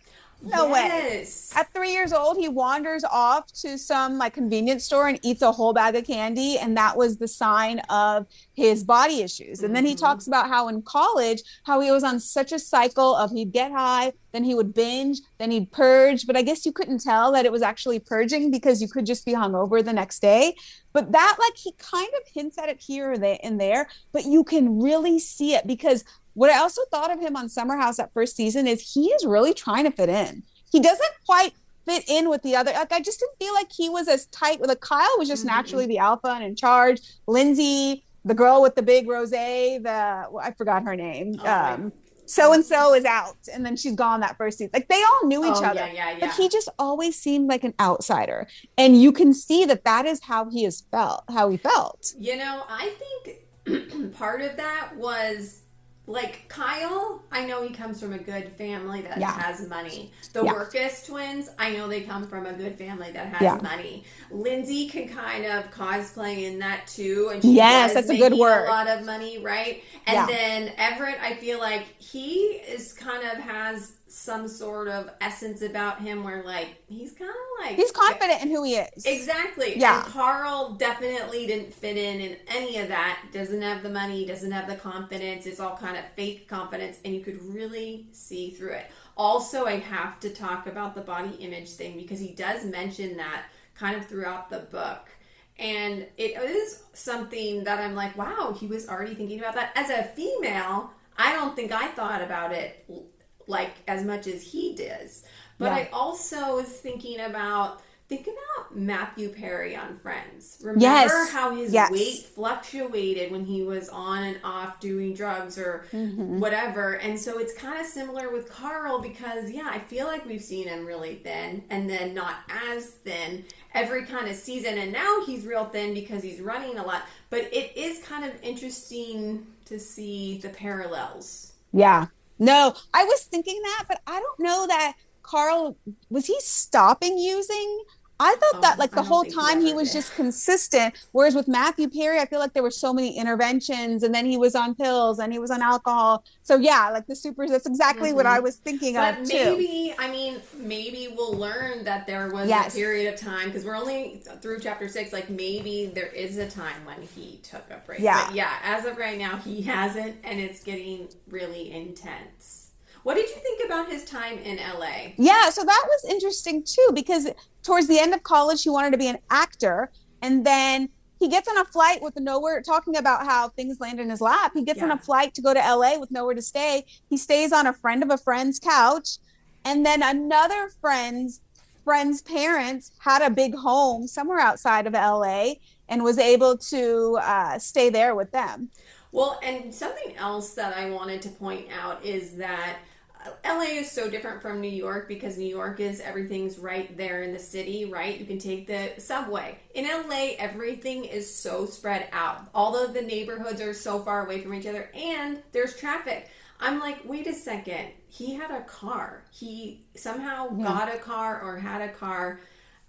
no way. At 3 years old, he wanders off to some like convenience store and eats a whole bag of candy. And that was the sign of his body issues. And then he talks about how in college, how he was on such a cycle of he'd get high, then he would binge, then he'd purge. But I guess you couldn't tell that it was actually purging because you could just be hungover the next day. But that like he kind of hints at it here and there, but you can really see it because what I also thought of him on Summer House that first season is he is really trying to fit in. He doesn't quite fit in with the other. Like I just didn't feel like he was as tight. Like Kyle was just naturally the alpha and in charge. Lindsay, the girl with the big rosé, I forgot her name. So-and-so is out. And then she's gone that first season. Like they all knew each other. But he just always seemed like an outsider. And you can see that is how he felt. You know, I think part of that was like Kyle, I know he comes from a good family that has money. The Workus twins, I know they come from a good family that has money. Lindsay can kind of cosplay in that too, and she was that's making a good word. A lot of money, right? And then Everett, I feel like he is kind of has some sort of essence about him where like he's kind of like he's confident in who he is. Exactly. Yeah. And Carl definitely didn't fit in any of that. Doesn't have the money, doesn't have the confidence. It's all kind of fake confidence, and you could really see through it. Also, I have to talk about the body image thing because he does mention that kind of throughout the book. And it is something that I'm like, wow, he was already thinking about that. As a female, I don't think I thought about it like as much as he does. But I also was thinking about Matthew Perry on Friends. Remember how his weight fluctuated when he was on and off doing drugs or whatever. And so it's kind of similar with Carl because, yeah, I feel like we've seen him really thin and then not as thin every kind of season. And now he's real thin because he's running a lot. But it is kind of interesting to see the parallels. Yeah. No, I was thinking that, but I don't know that Carl, was he stopping using? I thought that like the whole time he was just consistent. Whereas with Matthew Perry, I feel like there were so many interventions and then he was on pills and he was on alcohol. So yeah, like that's exactly what I was thinking of too. Maybe we'll learn that there was a period of time because we're only through chapter 6. Like maybe there is a time when he took a break. Yeah. But yeah, as of right now, he hasn't, and it's getting really intense. What did you think about his time in LA? Yeah, so that was interesting too, because towards the end of college, he wanted to be an actor. And then he gets on a flight with nowhere, talking about how things land in his lap. He gets on a flight to go to LA with nowhere to stay. He stays on a friend of a friend's couch. And then another friend's parents had a big home somewhere outside of LA and was able to stay there with them. Well, and something else that I wanted to point out is that LA is so different from New York because New York is everything's right there in the city, right? You can take the subway. In LA, everything is so spread out. All of the neighborhoods are so far away from each other and there's traffic. I'm like, wait a second. He had a car. He somehow got a car or had a car,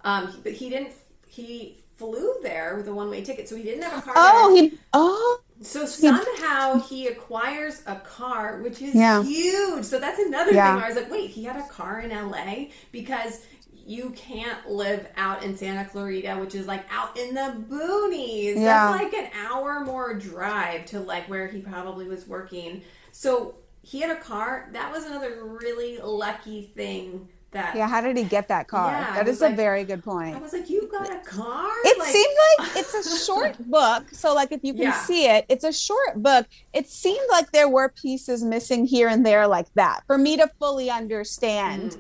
but he flew there with a one-way ticket, so he didn't have a car. So somehow he acquires a car, which is huge. So that's another thing where I was like, wait, he had a car in LA? Because you can't live out in Santa Clarita, which is like out in the boonies. Yeah. That's like an hour more drive to like where he probably was working. So he had a car. That was another really lucky thing. How did he get that car? That is a very good point. I was like, you got a car? It seemed like it's a short book. So like if you can see it, it's a short book. It seemed like there were pieces missing here and there like that for me to fully understand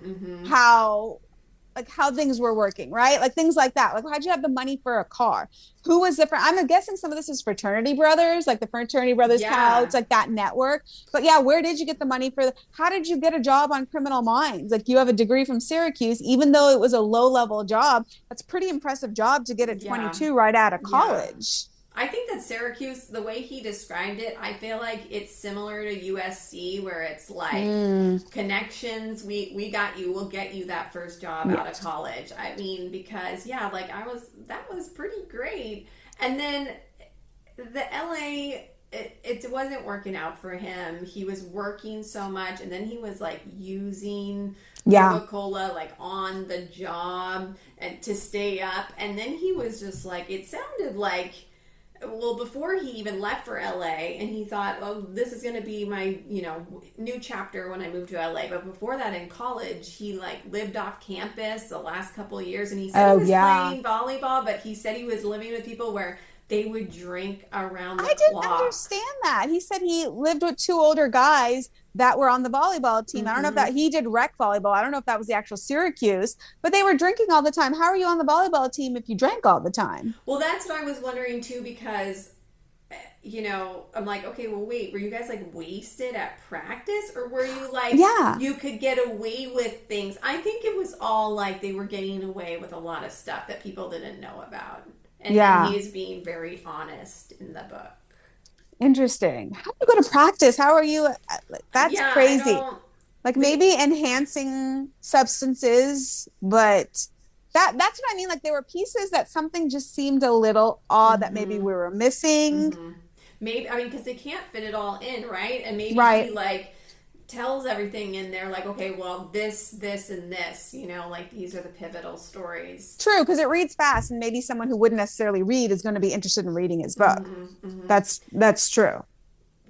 how things were working, right? Like things like that. Like how'd you have the money for a car? Who was the I'm guessing some of this is fraternity brothers, like the fraternity brothers couch, like that network. But yeah, where did you get the money how did you get a job on Criminal Minds? Like you have a degree from Syracuse, even though it was a low level job, that's a pretty impressive job to get at 22 right out of college. I think that Syracuse, the way he described it, I feel like it's similar to USC where it's like connections. We got you. We'll get you that first job out of college. I mean, because that was pretty great. And then the LA, it wasn't working out for him. He was working so much and then he was like using Coca-Cola like on the job and to stay up. And then he was just like, it sounded like, well, before he even left for LA and he thought, oh, this is going to be my, new chapter when I move to LA. But before that in college, he like lived off campus the last couple of years and he said he was playing volleyball, but he said he was living with people where they would drink around the clock. I didn't understand that. He said he lived with two older guys that were on the volleyball team. I don't know if that he did rec volleyball. I don't know if that was the actual Syracuse, but they were drinking all the time. How are you on the volleyball team if you drank all the time? Well, that's what I was wondering too, because, I'm like, okay, well, wait, were you guys like wasted at practice or were you like, you could get away with things? I think it was all like they were getting away with a lot of stuff that people didn't know about. And then he is being very honest in the book. Interesting. How do you go to practice? How are you? That's crazy. Like maybe enhancing substances, but that's what I mean. Like there were pieces that something just seemed a little odd that maybe we were missing. Maybe, because they can't fit it all in, right? And maybe he like tells everything in there, like, okay, well, this, and this, like these are the pivotal stories. True, because it reads fast, and maybe someone who wouldn't necessarily read is going to be interested in reading his book. That's true.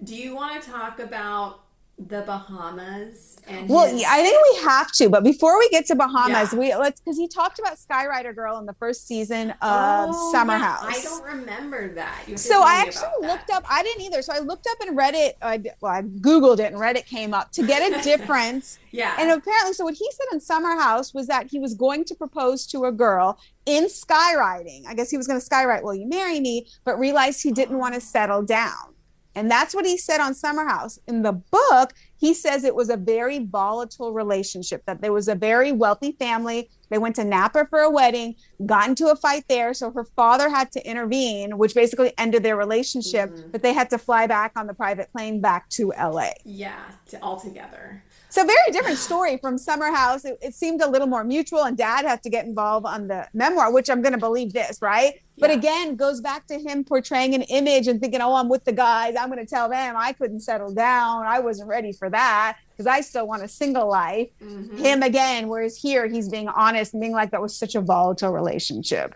Do you want to talk about the Bahamas and Well, yeah, I think we have to, but before we get to Bahamas, let's because he talked about Skywriter Girl in the first season of Summer House. I don't remember that. So I actually looked up. I didn't either. So I looked up and Reddit. I Googled it and Reddit came up to get a difference. And apparently, so what he said in Summer House was that he was going to propose to a girl in skywriting. I guess he was going to skywrite, "Will you marry me?" But realized he didn't want to settle down. And that's what he said on Summer House. In the book, he says it was a very volatile relationship, that there was a very wealthy family. They went to Napa for a wedding, got into a fight there. So her father had to intervene, which basically ended their relationship, but they had to fly back on the private plane back to LA. Yeah, altogether. So very different story from Summer House. It seemed a little more mutual, and Dad had to get involved on the memoir, which I'm going to believe this, right? But again, goes back to him portraying an image and thinking, oh, I'm with the guys. I'm going to tell them I couldn't settle down. I wasn't ready for that because I still want a single life. Him again, whereas here he's being honest and being like, that was such a volatile relationship.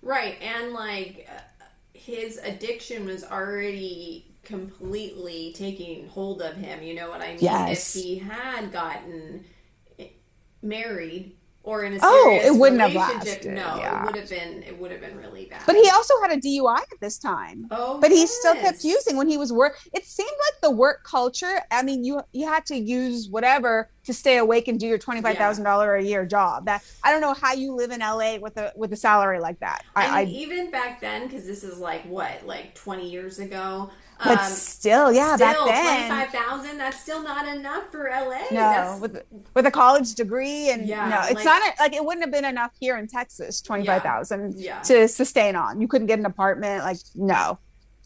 Right. And like his addiction was already completely taking hold of him. You know what I mean? Yes. If he had gotten married or in a serious it wouldn't relationship, have lasted. It would have been really bad. But he also had a DUI at this time. But he still kept using when he was It seemed like the work culture. I mean, you had to use whatever to stay awake and do your $25,000 a year job. That I don't know how you live in LA with a salary like that. I mean, even back then, because this is like 20 years ago. But still, back then, 25,000. That's still not enough for LA. No, with a college degree, and no, it's not it wouldn't have been enough here in Texas. 25,000 to sustain on. You couldn't get an apartment. Like, no,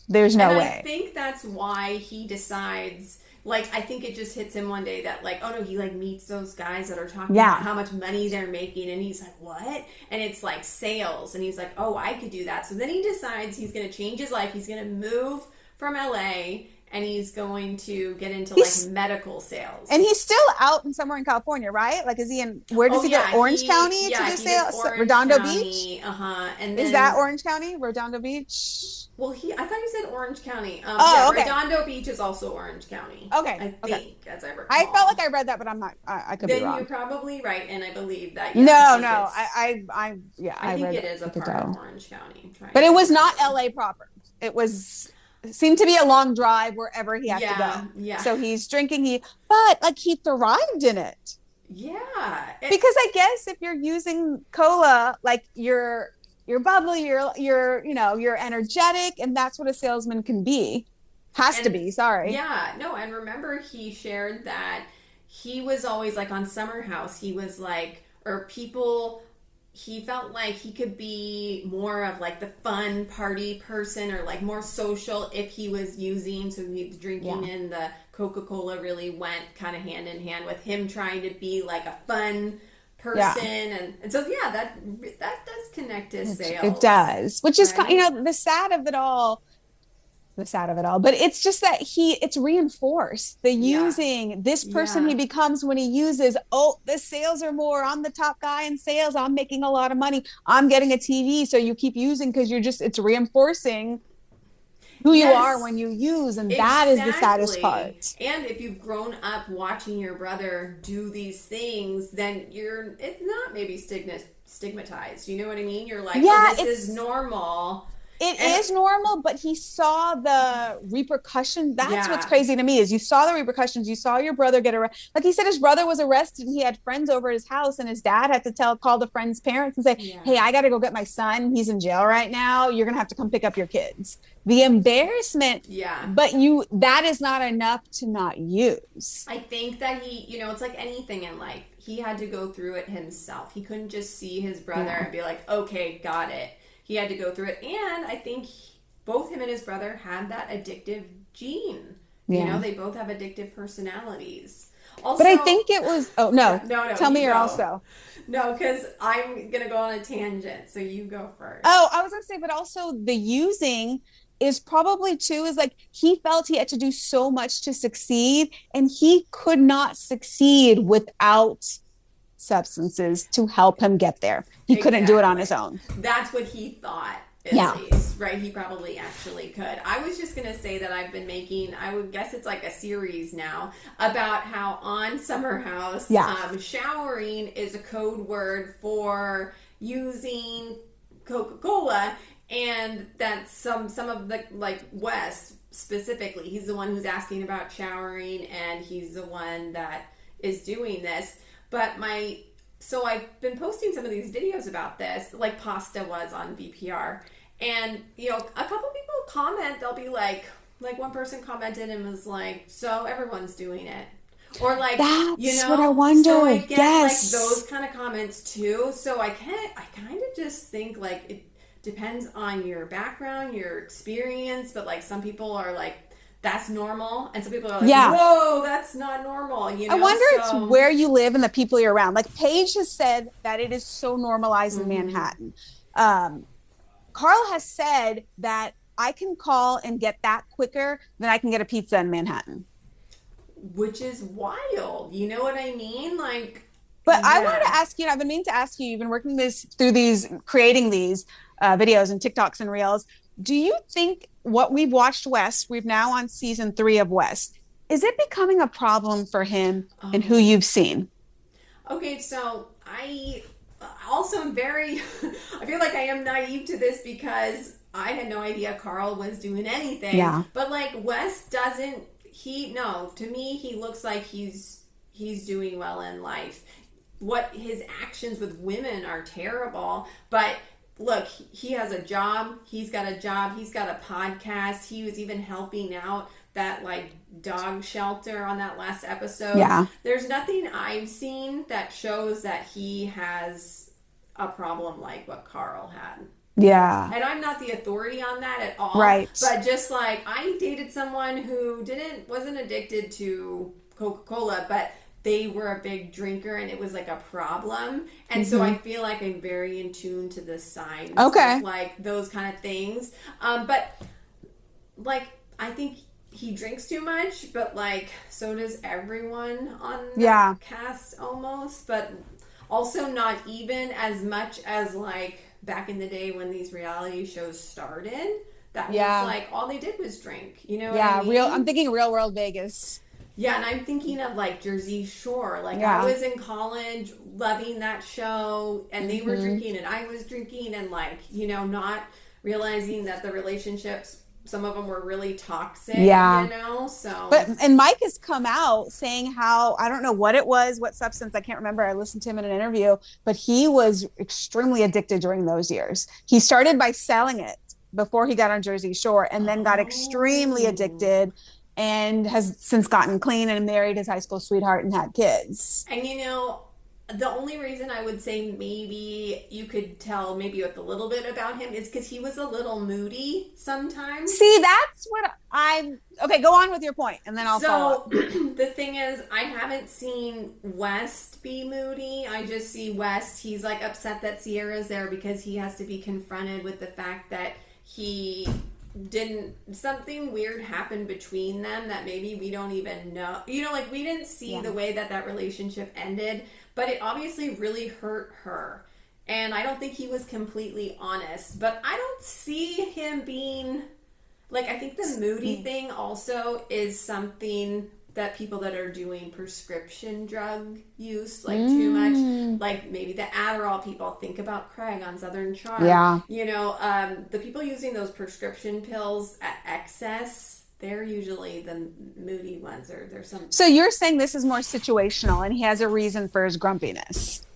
there's no way. I think that's why he decides. Like, I think it just hits him one day that, like, oh no, he like meets those guys that are talking about how much money they're making, and he's like, what? And it's like sales, and he's like, oh, I could do that. So then he decides he's going to change his life. He's going to move from LA, and he's going to get into medical sales. And he's still out in somewhere in California, right? Like, is he in, where does he go? Orange County to do sales? Redondo Beach? And is that Orange County? Redondo Beach? Well, I thought you said Orange County. Okay. Redondo Beach is also Orange County. Okay. I think, as I recall. I felt like I read that, but I'm not, I could be wrong. Then you're probably right, and I believe that. I think it is a part of Orange County. But it was not LA proper. It seemed to be a long drive wherever he had to go. Yeah. So he's drinking, but like he thrived in it. Yeah. Because I guess if you're using cola, like you're bubbly, you're energetic, and that's what a salesman can be. To be, sorry. Yeah, no, and remember he shared that he was always like on Summer House, he was like, he felt like he could be more of like the fun party person or like more social if he was using. So he was drinking and the Coca-Cola really went kind of hand in hand with him trying to be like a fun person. And so, that does connect to sales. It does, which is, the sad of it all. But it's just that it's reinforced the using this person he becomes when he uses, the sales are more, I'm the top guy in sales, I'm making a lot of money, I'm getting a TV. So you keep using because it's reinforcing who you are when you use. And that is the saddest part. And if you've grown up watching your brother do these things, then it's not maybe stigmatized. You know what I mean? You're like, this is normal. It is normal, but he saw the repercussions. That's what's crazy to me is you saw the repercussions. You saw your brother get arrested. Like he said, his brother was arrested and he had friends over his house, and his dad had to call the friend's parents and say, hey, I got to go get my son. He's in jail right now. You're going to have to come pick up your kids. The embarrassment. Yeah. But that is not enough to not use. I think that he, it's like anything in life. He had to go through it himself. He couldn't just see his brother and be like, okay, got it. He had to go through it. And I think both him and his brother had that addictive gene. Yeah. They both have addictive personalities. Also, but I think it was... Oh, no. No. Tell me you're also... No, because I'm going to go on a tangent. So you go first. Oh, I was going to say, but also the using... is probably too is like he felt he had to do so much to succeed, and he could not succeed without substances to help him get there. He couldn't do it on his own. That's what he thought, at Yeah. least, right? He probably actually could. I was just going to say that I've been making, I would guess it's like a series now, about how on Summer House, showering is a code word for using Coca-Cola, and that some of the, like Wes specifically, he's the one who's asking about showering, and he's the one that is doing this. But so I've been posting some of these videos about this, like Pasta was on VPR. And, you know, a couple people comment, they'll be like one person commented and was like, so everyone's doing it. Or like, that's you know, what I wonder. So I get yes. like those kind of comments too. So I kind of just think like it depends on your background, your experience, but like some people are like, that's normal, and some people are like, whoa, that's not normal. You know? I wonder it's where you live and the people you're around. Like Paige has said that it is so normalized in Manhattan. Carl has said that I can call and get that quicker than I can get a pizza in Manhattan. Which is wild. You know what I mean? Like, but I wanted to ask you, I've been meaning to ask you, you've been working creating these videos and TikToks and Reels. Do you think what we've watched West, we've now on season 3 of West, is it becoming a problem for him and who you've seen? Okay, so I also am I feel like I am naive to this because I had no idea Carl was doing anything. Yeah. But like West to me, he looks like he's doing well in life. What his actions with women are terrible, but look, he has a job. He's got a podcast. He was even helping out that like dog shelter on that last episode. Yeah. There's nothing I've seen that shows that he has a problem like what Carl had. Yeah. And I'm not the authority on that at all. Right. But just like I dated someone who wasn't addicted to Coca-Cola, but they were a big drinker and it was like a problem. And so I feel like I'm very in tune to the signs of like those kind of things. But like, I think he drinks too much, but like, so does everyone on the cast almost, but also not even as much as like back in the day when these reality shows started. That was like, all they did was drink, you know what I mean? I'm thinking Real World Vegas. Yeah, and I'm thinking of like Jersey Shore. Like I was in college loving that show, and they were drinking and I was drinking, and like, you know, not realizing that the relationships, some of them were really toxic, you know? So and Mike has come out saying how, I don't know what it was, what substance, I can't remember. I listened to him in an interview, but he was extremely addicted during those years. He started by selling it before he got on Jersey Shore, and then got extremely addicted, and has since gotten clean and married his high school sweetheart and had kids. And you know, the only reason I would say maybe you could tell maybe with a little bit about him is because he was a little moody sometimes. See, that's what okay, go on with your point and then I'll follow up. The thing is, I haven't seen West be moody. I just see West, he's like upset that Sierra's there because he has to be confronted with the fact that something weird happened between them that maybe we don't even know. You know, like we didn't see the way that relationship ended, but it obviously really hurt her. And I don't think he was completely honest, but I don't see him being like, I think the moody thing also is something that people that are doing prescription drug use, like too much, like maybe the Adderall people, think about Craig on Southern Charm. Yeah. You know, the people using those prescription pills at excess, they're usually the moody ones, or there's some. So you're saying this is more situational and he has a reason for his grumpiness.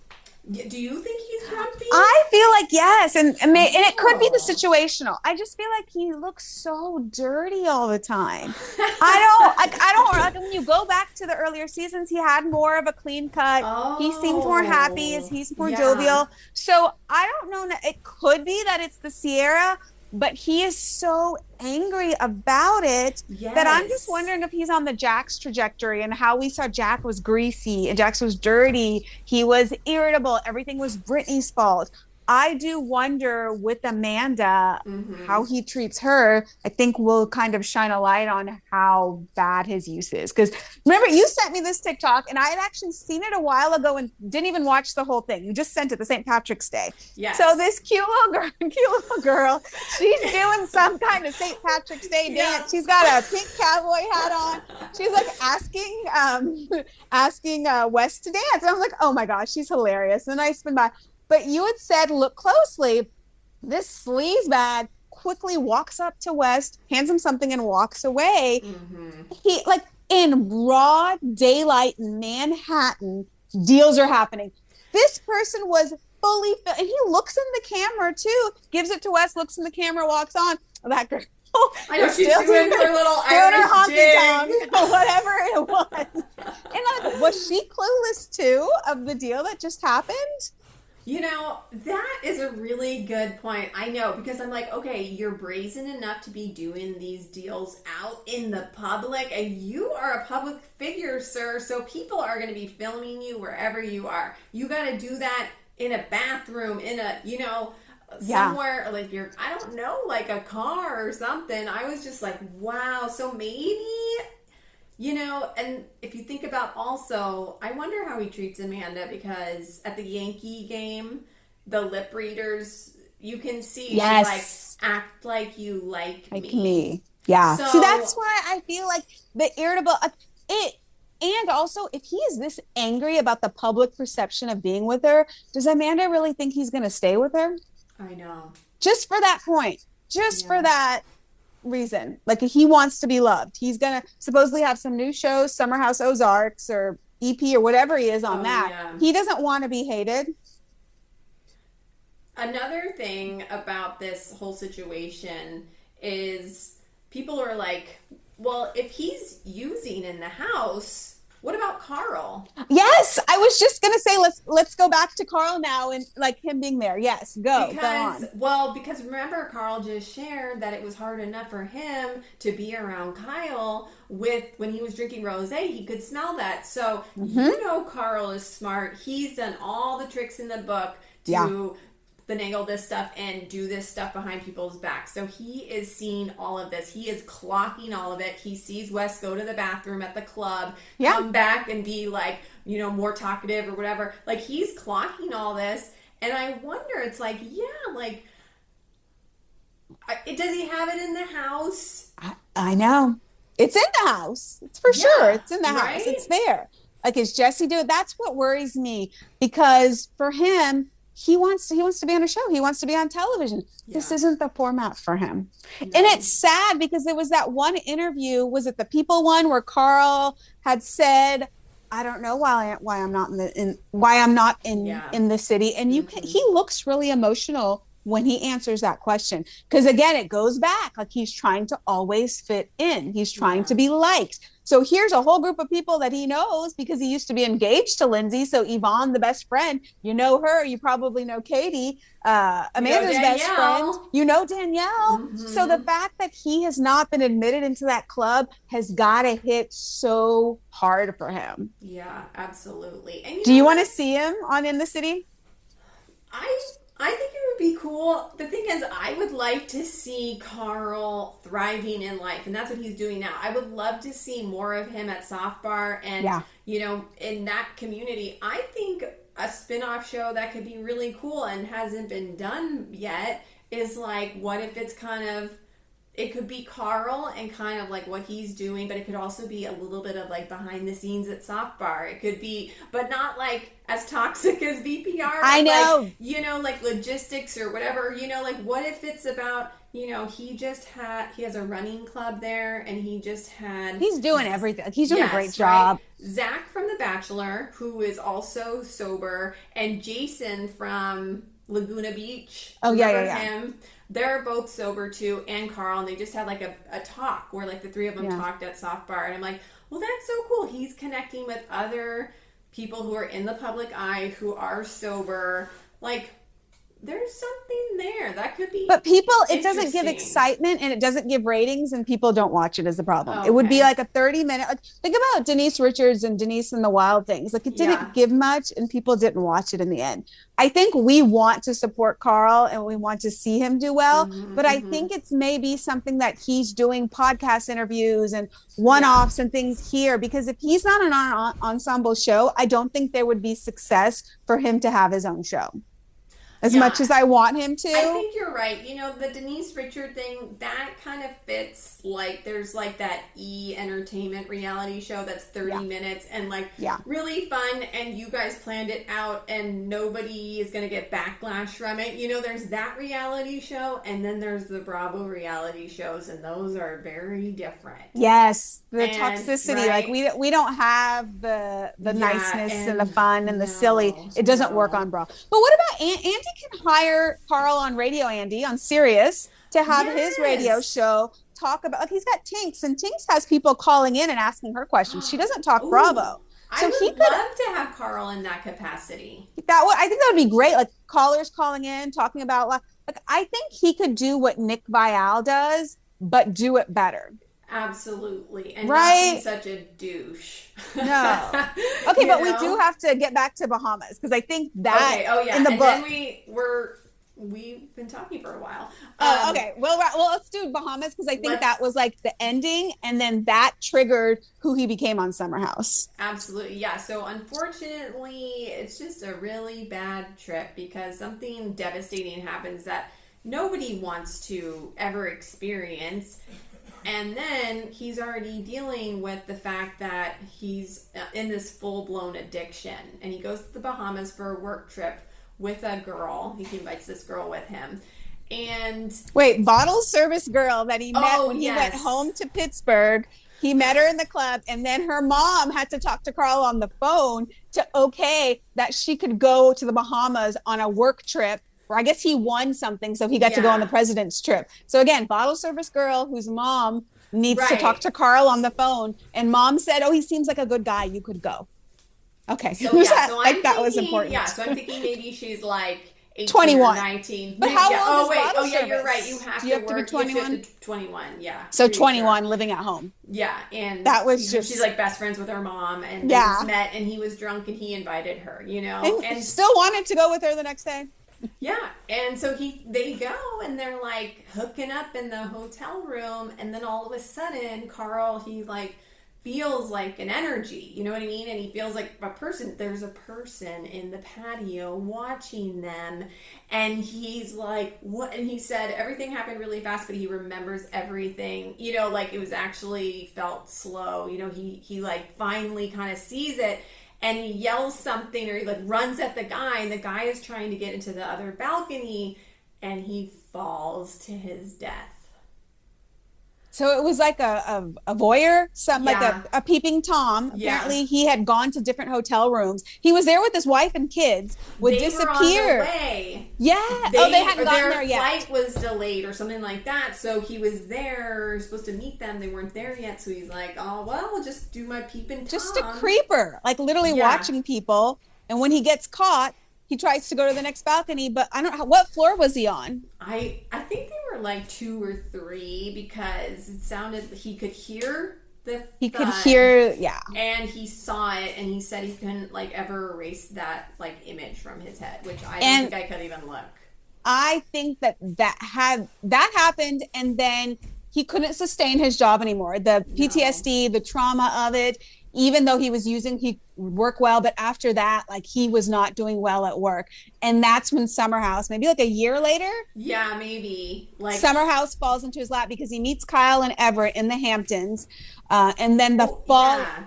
Do you think he's grumpy? I feel like yes, and it could be the situational. I just feel like he looks so dirty all the time. I don't like when you go back to the earlier seasons, he had more of a clean cut. He seemed more happy, as he's more jovial. So I don't know. It could be that it's the Sierra, but he is so angry about it that I'm just wondering if he's on the Jax trajectory, and how we saw Jack was greasy and Jax was dirty. He was irritable. Everything was Brittany's fault. I do wonder with Amanda how Mm-hmm. he treats her. I think will kind of shine a light on how bad his use is. Because remember, you sent me this TikTok, and I had actually seen it a while ago and didn't even watch the whole thing. You just sent it the St. Patrick's Day. So Yes. this cute little girl, she's doing some kind of St. Patrick's Day Yeah. dance. She's got a pink cowboy hat on. She's like asking Wes to dance. And I was like, oh my gosh, she's hilarious. And I spin by. But you had said, look closely. This sleazebag quickly walks up to West, hands him something, and walks away. Mm-hmm. He, like, in broad daylight Manhattan, deals are happening. This person was fully, and he looks in the camera too, gives it to West, looks in the camera, walks on. Oh, that girl. I know she's doing her little doing her Irish honky jig. tonk, whatever it was. And was she clueless too of the deal that just happened? You know, that is a really good point. I know, because I'm like, okay, you're brazen enough to be doing these deals out in the public, and you are a public figure, sir, so people are going to be filming you wherever you are. You got to do that in a bathroom, in a, somewhere, like I don't know, like a car or something. I was just like, wow, so maybe... and if you think about also, I wonder how he treats Amanda, because at the Yankee game, the lip readers, you can see Yes. she's like, act like you like me. Me. Yeah. So, See, that's why I feel like the irritable it and also if he is this angry about the public perception of being with her, does Amanda really think he's going to stay with her? I know. Just for that point. Just for that reason. Like he wants to be loved. He's going to supposedly have some new shows, Summer House Ozarks or EP or whatever he is on that. Yeah. He doesn't want to be hated. Another thing about this whole situation is people are like, well, if he's using in the house, what about Carl? Yes, I was just gonna say let's go back to Carl now and like him being there. Yes, go on. Because remember, Carl just shared that it was hard enough for him to be around Kyle when he was drinking rosé. He could smell that. So Carl is smart. He's done all the tricks in the book to finagle this stuff and do this stuff behind people's backs. So he is seeing all of this. He is clocking all of it. He sees Wes go to the bathroom at the club, come back and be like, more talkative or whatever. Like he's clocking all this. And I wonder, it's like, does he have it in the house? I know. It's in the house. It's for sure. It's in the house. It's there. Like, is Jesse doing? That's what worries me, because for him, he wants to be on a show. He wants to be on television. This isn't the format for him. No. And it's sad because there was that one interview, was it the People one, where Carl had said, I don't know why I'm not in the city. And he looks really emotional when he answers that question. Because again, it goes back, like he's trying to always fit in. He's trying to be liked. So here's a whole group of people that he knows because he used to be engaged to Lindsay. So Yvonne, the best friend, her, you probably know Katie, Amanda's best friend, Danielle. Mm-hmm. So the fact that he has not been admitted into that club has got to hit so hard for him. Yeah, absolutely. And do you want to see him on In the City? I think it would be cool. The thing is, I would like to see Carl thriving in life, and that's what he's doing now. I would love to see more of him at Soft Bar and, in that community. I think a spin-off show that could be really cool and hasn't been done yet is like, what if it's it could be Carl and kind of like what he's doing, but it could also be a little bit of like behind the scenes at Soft Bar. It could be, but not like as toxic as VPR. I know. Like logistics or whatever, like what if it's about, he has a running club there and he's doing everything. He's doing a great job. Right? Zach from The Bachelor, who is also sober, and Jason from Laguna Beach. Oh, yeah. Him? They're both sober too, and Carl, and they just had like a talk where like the three of them talked at Soft Bar, and I'm like, well, that's so cool. He's connecting with other people who are in the public eye who are sober. Like, there's something there that could be. But people, it doesn't give interesting. excitement and it doesn't give ratings, and people don't watch it as the problem. It would be like a 30-minute. Like, think about Denise Richards and Denise and the Wild Things. Like, it didn't give much, and people didn't watch it in the end. I think we want to support Carl and we want to see him do well, but I think it's maybe something that he's doing podcast interviews and one-offs and things here, because if he's not an ensemble show, I don't think there would be success for him to have his own show. As much as I want him to. I think you're right. You know, the Denise Richard thing, that kind of fits. Like, there's like that entertainment reality show that's 30 minutes and like really fun, and you guys planned it out and nobody is going to get backlash from it. You know, there's that reality show, and then there's the Bravo reality shows, and those are very different. Yes, the toxicity. Like, we don't have the niceness and the fun and the silly. It doesn't work on Bravo. But what about Andy? Can hire Carl on radio, Andy, on Sirius, to have his radio show talk about, like, he's got Tinks, and Tinks has people calling in and asking her questions. She doesn't talk Bravo. So I would love to have Carl in that capacity. I think that would be great. Like, callers calling in, talking about, like, I think he could do what Nick Viall does, but do it better. Absolutely. And not be such a douche. No. Okay, but we do have to get back to Bahamas, because I think that in the book. Then we've been talking for a while. Okay. Well, let's do Bahamas, because I think that was like the ending, and then that triggered who he became on Summer House. Absolutely. Yeah. So unfortunately, it's just a really bad trip, because something devastating happens that nobody wants to ever experience. And then he's already dealing with the fact that he's in this full-blown addiction. And he goes to the Bahamas for a work trip with a girl. He invites this girl with him. And bottle service girl that he met when he went home to Pittsburgh. He met her in the club, and then her mom had to talk to Carl on the phone to that she could go to the Bahamas on a work trip. Or I guess he won something, so he got to go on the president's trip. So again, bottle service girl whose mom needs to talk to Carl on the phone, and mom said, "Oh, he seems like a good guy. You could go." Okay, so that was important. Yeah, so I'm thinking maybe she's like 18 21. or 19. But how old is bottle service? You're right. You have to be 21. 21, yeah. So 21, living at home. Yeah, and that was she's like best friends with her mom, and they just met, and he was drunk, and he invited her. You know, and still wanted to go with her the next day. Yeah, and so they go, and they're like hooking up in the hotel room, and then all of a sudden, Carl, he like feels like an energy, you know what I mean? And he feels like a person. There's a person in the patio watching them, and he's like, what? And he said everything happened really fast, but he remembers everything, you know, like it was actually felt slow, you know, he like finally kind of sees it. And he yells something, or he like runs at the guy, and the guy is trying to get into the other balcony, and he falls to his death. So it was like a voyeur, like a peeping Tom. Apparently he had gone to different hotel rooms. He was there with his wife and kids, would disappear. Were on the way. Yeah. They hadn't gotten there yet. Their flight was delayed or something like that. So he was there, supposed to meet them. They weren't there yet. So he's like, oh, well, I'll just do my peeping Tom. Just a creeper, like literally watching people. And when he gets caught, he tries to go to the next balcony, but I don't know, what floor was he on? I think they were like 2 or 3, because it sounded, he could hear the thud, and he saw it, and he said he couldn't like ever erase that like image from his head, which I don't think I could even look. I think that happened, and then he couldn't sustain his job anymore. The PTSD, the trauma of it. Even though he would work well, but after that, like, he was not doing well at work. And that's when Summer House, maybe like a year later. Yeah, maybe. Like, Summer House falls into his lap, because he meets Kyle and Everett in the Hamptons. And then the fall. Yeah.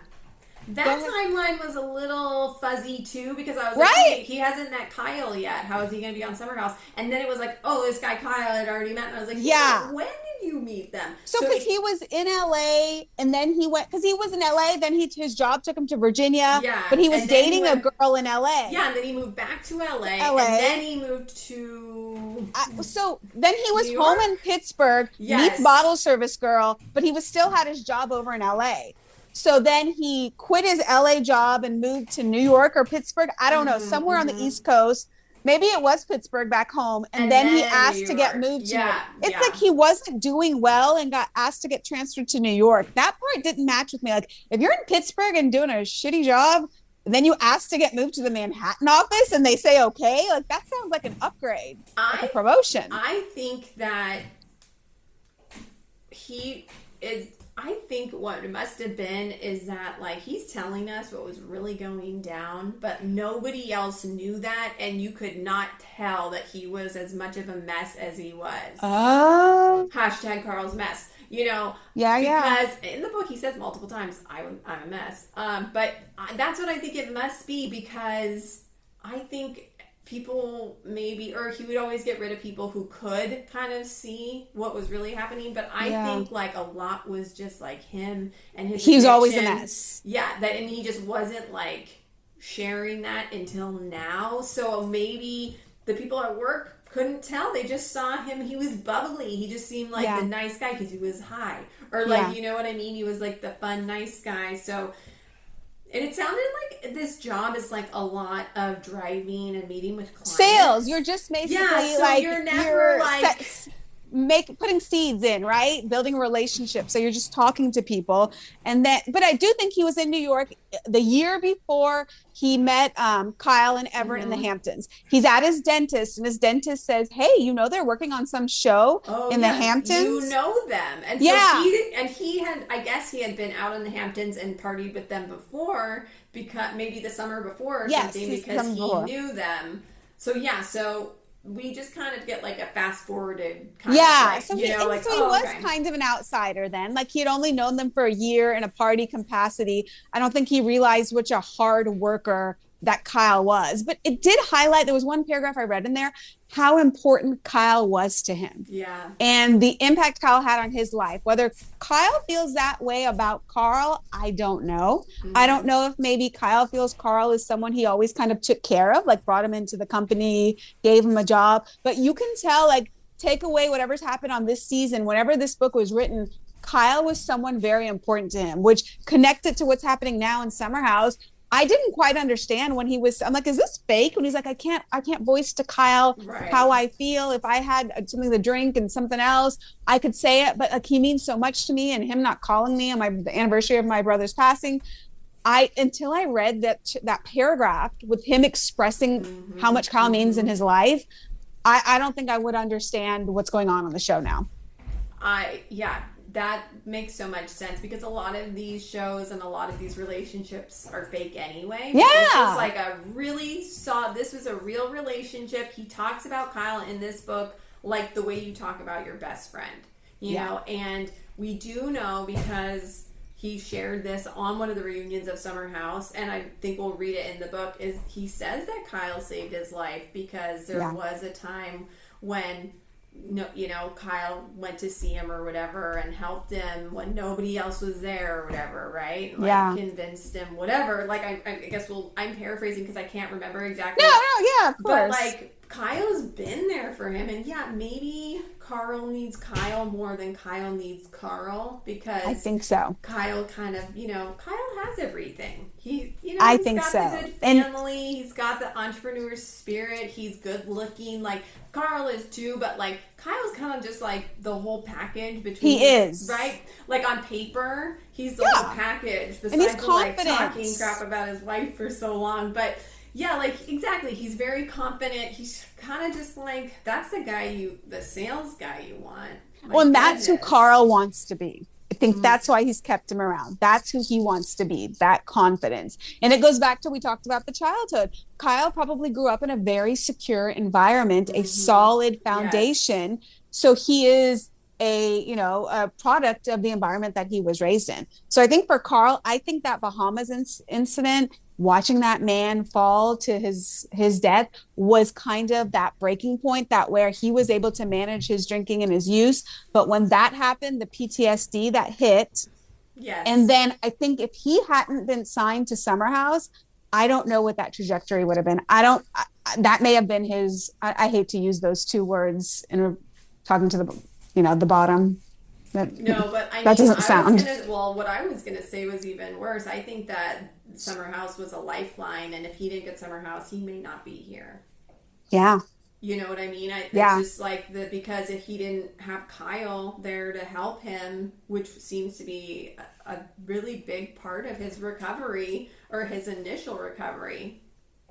That timeline was a little fuzzy too, because I was like, he hasn't met Kyle yet. How is he going to be on Summer House? And then it was like, oh, this guy Kyle had already met. And I was like, when did you meet them? So because he was in LA, and then he went, because he was in LA, then his job took him to Virginia. Yeah. But he was dating a girl in LA. Yeah, and then he moved back to LA. And then he moved to so then he was home in Pittsburgh, meets bottle service girl, but he still had his job over in LA. So then he quit his LA job and moved to New York or Pittsburgh. I don't know, somewhere on the East Coast. maybe it was Pittsburgh back home, and And then he then New asked to get York. moved to New York. Yeah, It's like yeah. he wasn't doing well and got asked to get transferred to New York. That part didn't match with me. Like, if you're in Pittsburgh and doing a shitty job, then you ask to get moved to the Manhattan office and they say okay, like that sounds like an upgrade, like a I promotion. I think that he is I think what it must have been is that like he's telling us what was really going down, but nobody else knew that, and you could not tell that he was as much of a mess as he was. Oh, Hashtag Carl's mess. You know, yeah. because in the book he says multiple times, I'm a mess. But that's what I think it must be, because I think people maybe, or he would always get rid of people who could kind of see what was really happening. But I think like a lot was just like him and his He was addiction. always a mess. Yeah, that, and he just wasn't like sharing that until now. So maybe the people at work couldn't tell. They just saw him. He was bubbly. He just seemed like the nice guy because he was high. Or like, you know what I mean? He was like the fun, nice guy. So, and it sounded like this job is like a lot of driving and meeting with clients. Sales. You're just basically so like, you're never putting seeds in, right? Building a relationship. So you're just talking to people. And then, but I do think he was in New York the year before he met Kyle and Everett in the Hamptons. He's at his dentist, and his dentist says, hey, you know, they're working on some show in the Hamptons. You know them. And so he had, I guess he had been out in the Hamptons and partied with them before, because maybe the summer before or something, because he knew them. So so we just kind of get like a fast forwarded kind of like, so he was kind of an outsider then. Like, he had only known them for a year in a party capacity. I don't think he realized which a hard worker that Kyle was, but it did highlight, there was one paragraph I read in there, how important Kyle was to him. Yeah. And the impact Kyle had on his life. Whether Kyle feels that way about Carl, I don't know. I don't know if maybe Kyle feels Carl is someone he always kind of took care of, like brought him into the company, gave him a job. But you can tell, like, take away whatever's happened on this season, whenever this book was written, Kyle was someone very important to him, which connected to what's happening now in Summer House. I didn't quite understand when I'm like, is this fake? When he's like, I can't voice to Kyle how I feel. If I had something to drink and something else, I could say it, but like, he means so much to me, and him not calling me on the anniversary of my brother's passing. Until I read that paragraph with him expressing how much Kyle means in his life, I don't think I would understand what's going on the show now. That makes so much sense, because a lot of these shows and a lot of these relationships are fake anyway. Yeah. This was like this was a real relationship. He talks about Kyle in this book like the way you talk about your best friend, you know, and we do know, because he shared this on one of the reunions of Summer House, and I think we'll read it in the book, is he says that Kyle saved his life because there was a time when Kyle went to see him or whatever and helped him when nobody else was there or whatever, right? Like, convinced him, whatever. Like, I guess I'm paraphrasing because I can't remember exactly. No, of course. But, like, Kyle's been there for him, and maybe Carl needs Kyle more than Kyle needs Carl, because I think so. Kyle kind of, Kyle has everything. He's got the good family, he's got the entrepreneur spirit, he's good looking, like Carl is too, but like Kyle's kind of just like the whole package between. He is. Right? Like on paper, he's the whole package, besides like talking crap about his wife for so long, but exactly. He's very confident. He's kind of just like, that's the sales guy you want. And that's who Carl wants to be. I think that's why he's kept him around. That's who he wants to be, that confidence. And it goes back to, we talked about the childhood. Kyle probably grew up in a very secure environment, a solid foundation. Yes. So he is a product of the environment that he was raised in. So I think for Carl, I think that Bahamas incident, watching that man fall to his death, was kind of that breaking point, that where he was able to manage his drinking and his use. But when that happened, the PTSD that hit. Yes. And then I think if he hadn't been signed to Summer House, I don't know what that trajectory would have been. That may have been his, I hate to use those two words in talking to the bottom. No, but that doesn't sound. What I was going to say was even worse. I think that Summer House was a lifeline, and if he didn't get Summer House, he may not be here. Yeah. You know what I mean? It's Yeah. just like because if he didn't have Kyle there to help him, which seems to be a really big part of his recovery or his initial recovery.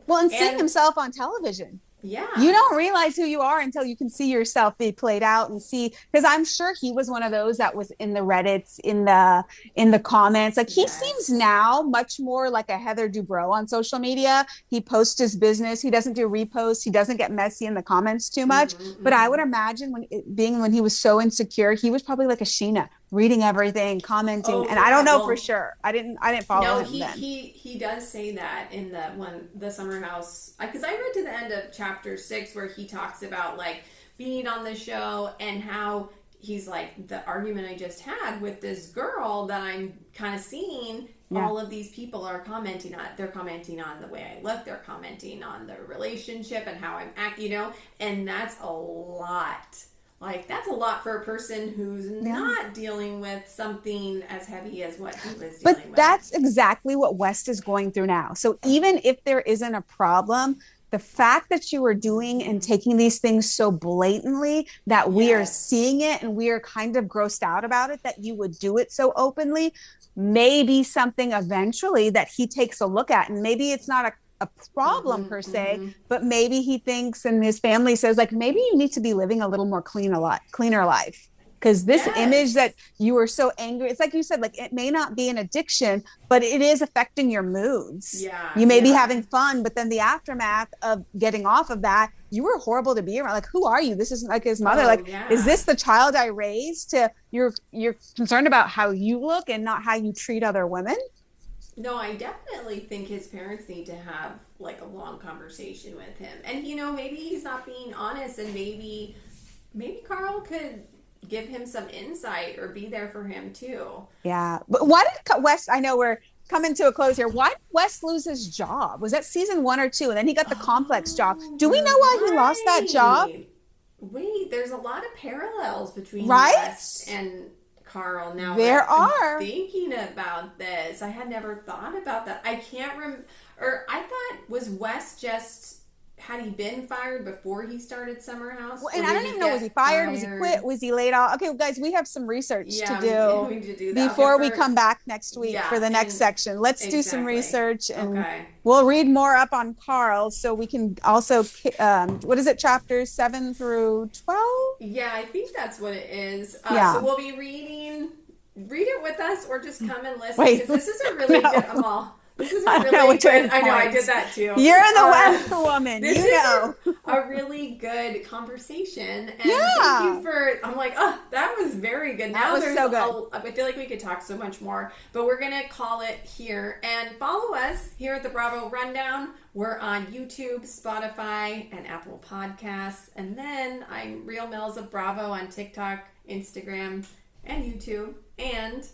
Well, and seeing And himself on television. You yeah, don't realize who you are until you can see yourself be played out and see, because I'm sure he was one of those that was in the Reddits, in the comments. Like, he seems yes. now much more like a Heather Dubrow on social media. He posts his business, he doesn't do reposts, he doesn't get messy in the comments too much. But I would imagine when he was so insecure, he was probably like a Sheena, reading everything, commenting. Oh And I don't yeah, know for well, sure. I didn't follow no, him then. he does say that in the summer house, because I read to the end of chapter 6 where he talks about like being on the show and how he's like, the argument I just had with this girl that I'm kind of seeing, Yeah. all of these people are commenting on it. They're commenting on the way I look, they're commenting on the relationship and how I'm act, and that's a lot. Like, that's a lot for a person who's Yeah. not dealing with something as heavy as what he was But dealing with. that's exactly what West is going through now. So even if there isn't a problem, the fact that you are doing and taking these things so blatantly that we are Yes. seeing it and we are kind of grossed out about it, that you would do it so openly, may be something eventually that he takes a look at. And maybe it's not a problem Mm-hmm, per se, mm-hmm. but maybe he thinks and his family says, like, maybe you need to be living a little more cleaner life. Because this image that Yes. you were so angry, it's like you said, like, it may not be an addiction, but it is affecting your moods. Yeah, You may be yeah. having fun, but then the aftermath of getting off of that, you were horrible to be around. Like, who are you? This isn't like his mother. Oh, Like, is yeah. this the child I raised? To you're concerned about how you look and not how you treat other women. No, I definitely think his parents need to have like a long conversation with him. And maybe he's not being honest, and maybe Carl could give him some insight or be there for him too. Yeah, but why did West? I know we're coming to a close here. Why did West lose his job? Was that season 1 or 2? And then he got the complex job. Oh, Do we you're know why he lost that job? right. Wait, there's a lot of parallels between West Right? and Carl now There that I'm are. thinking about this. I had never thought about that. I can't remember. Or I thought, was West just, had he been fired before he started Summer House? Well, Or and I did don't he even know, was he get fired? Was he quit? fired? Was he laid off? Okay, well, guys, we have some research to Yeah, do we need to do that. Okay, before we come back next week yeah, for the next and section. Let's do some exactly. research and Okay. we'll read more up on Carl so we can also, what is it, chapters 7 through 12? Yeah, I think that's what it is. So Yeah. we'll be reading. Read it with us, or just come and listen, Wait, because this is a really good. no. I'm all. This is a I know really which way good. to I know I point. did that too. You're the Uh, West woman. this You is know. a really good conversation, and thank Yeah. you for. I'm like, oh, that was very good. That Now was there's so good. I feel like we could talk so much more, but we're gonna call it here, and follow us here at the Bravo Rundown. We're on YouTube, Spotify, and Apple Podcasts, and then I'm Real Mills of Bravo on TikTok, Instagram, and YouTube, and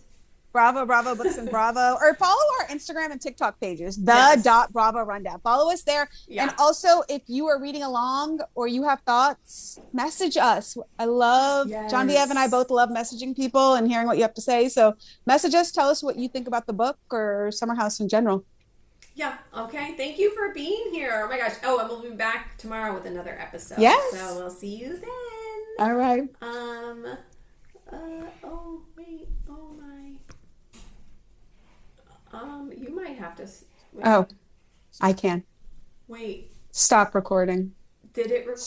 Bravo, Bravo, Books and Bravo, or follow our Instagram and TikTok pages, the yes, dot Bravo Rundown. Follow us there. And yeah, also, if you are reading along or you have thoughts, message us. I love, John Ev and I yes. both love messaging people and hearing what you have to say. So message us, tell us what you think about the book or Summer House in general. Yeah, okay. Thank you for being here. Oh my gosh. Oh, and we'll be back tomorrow with another episode. So Yes. we'll see you then. All right. Oh, wait. Oh my. You might have to. Wait. Oh, I can Wait. stop recording. Did it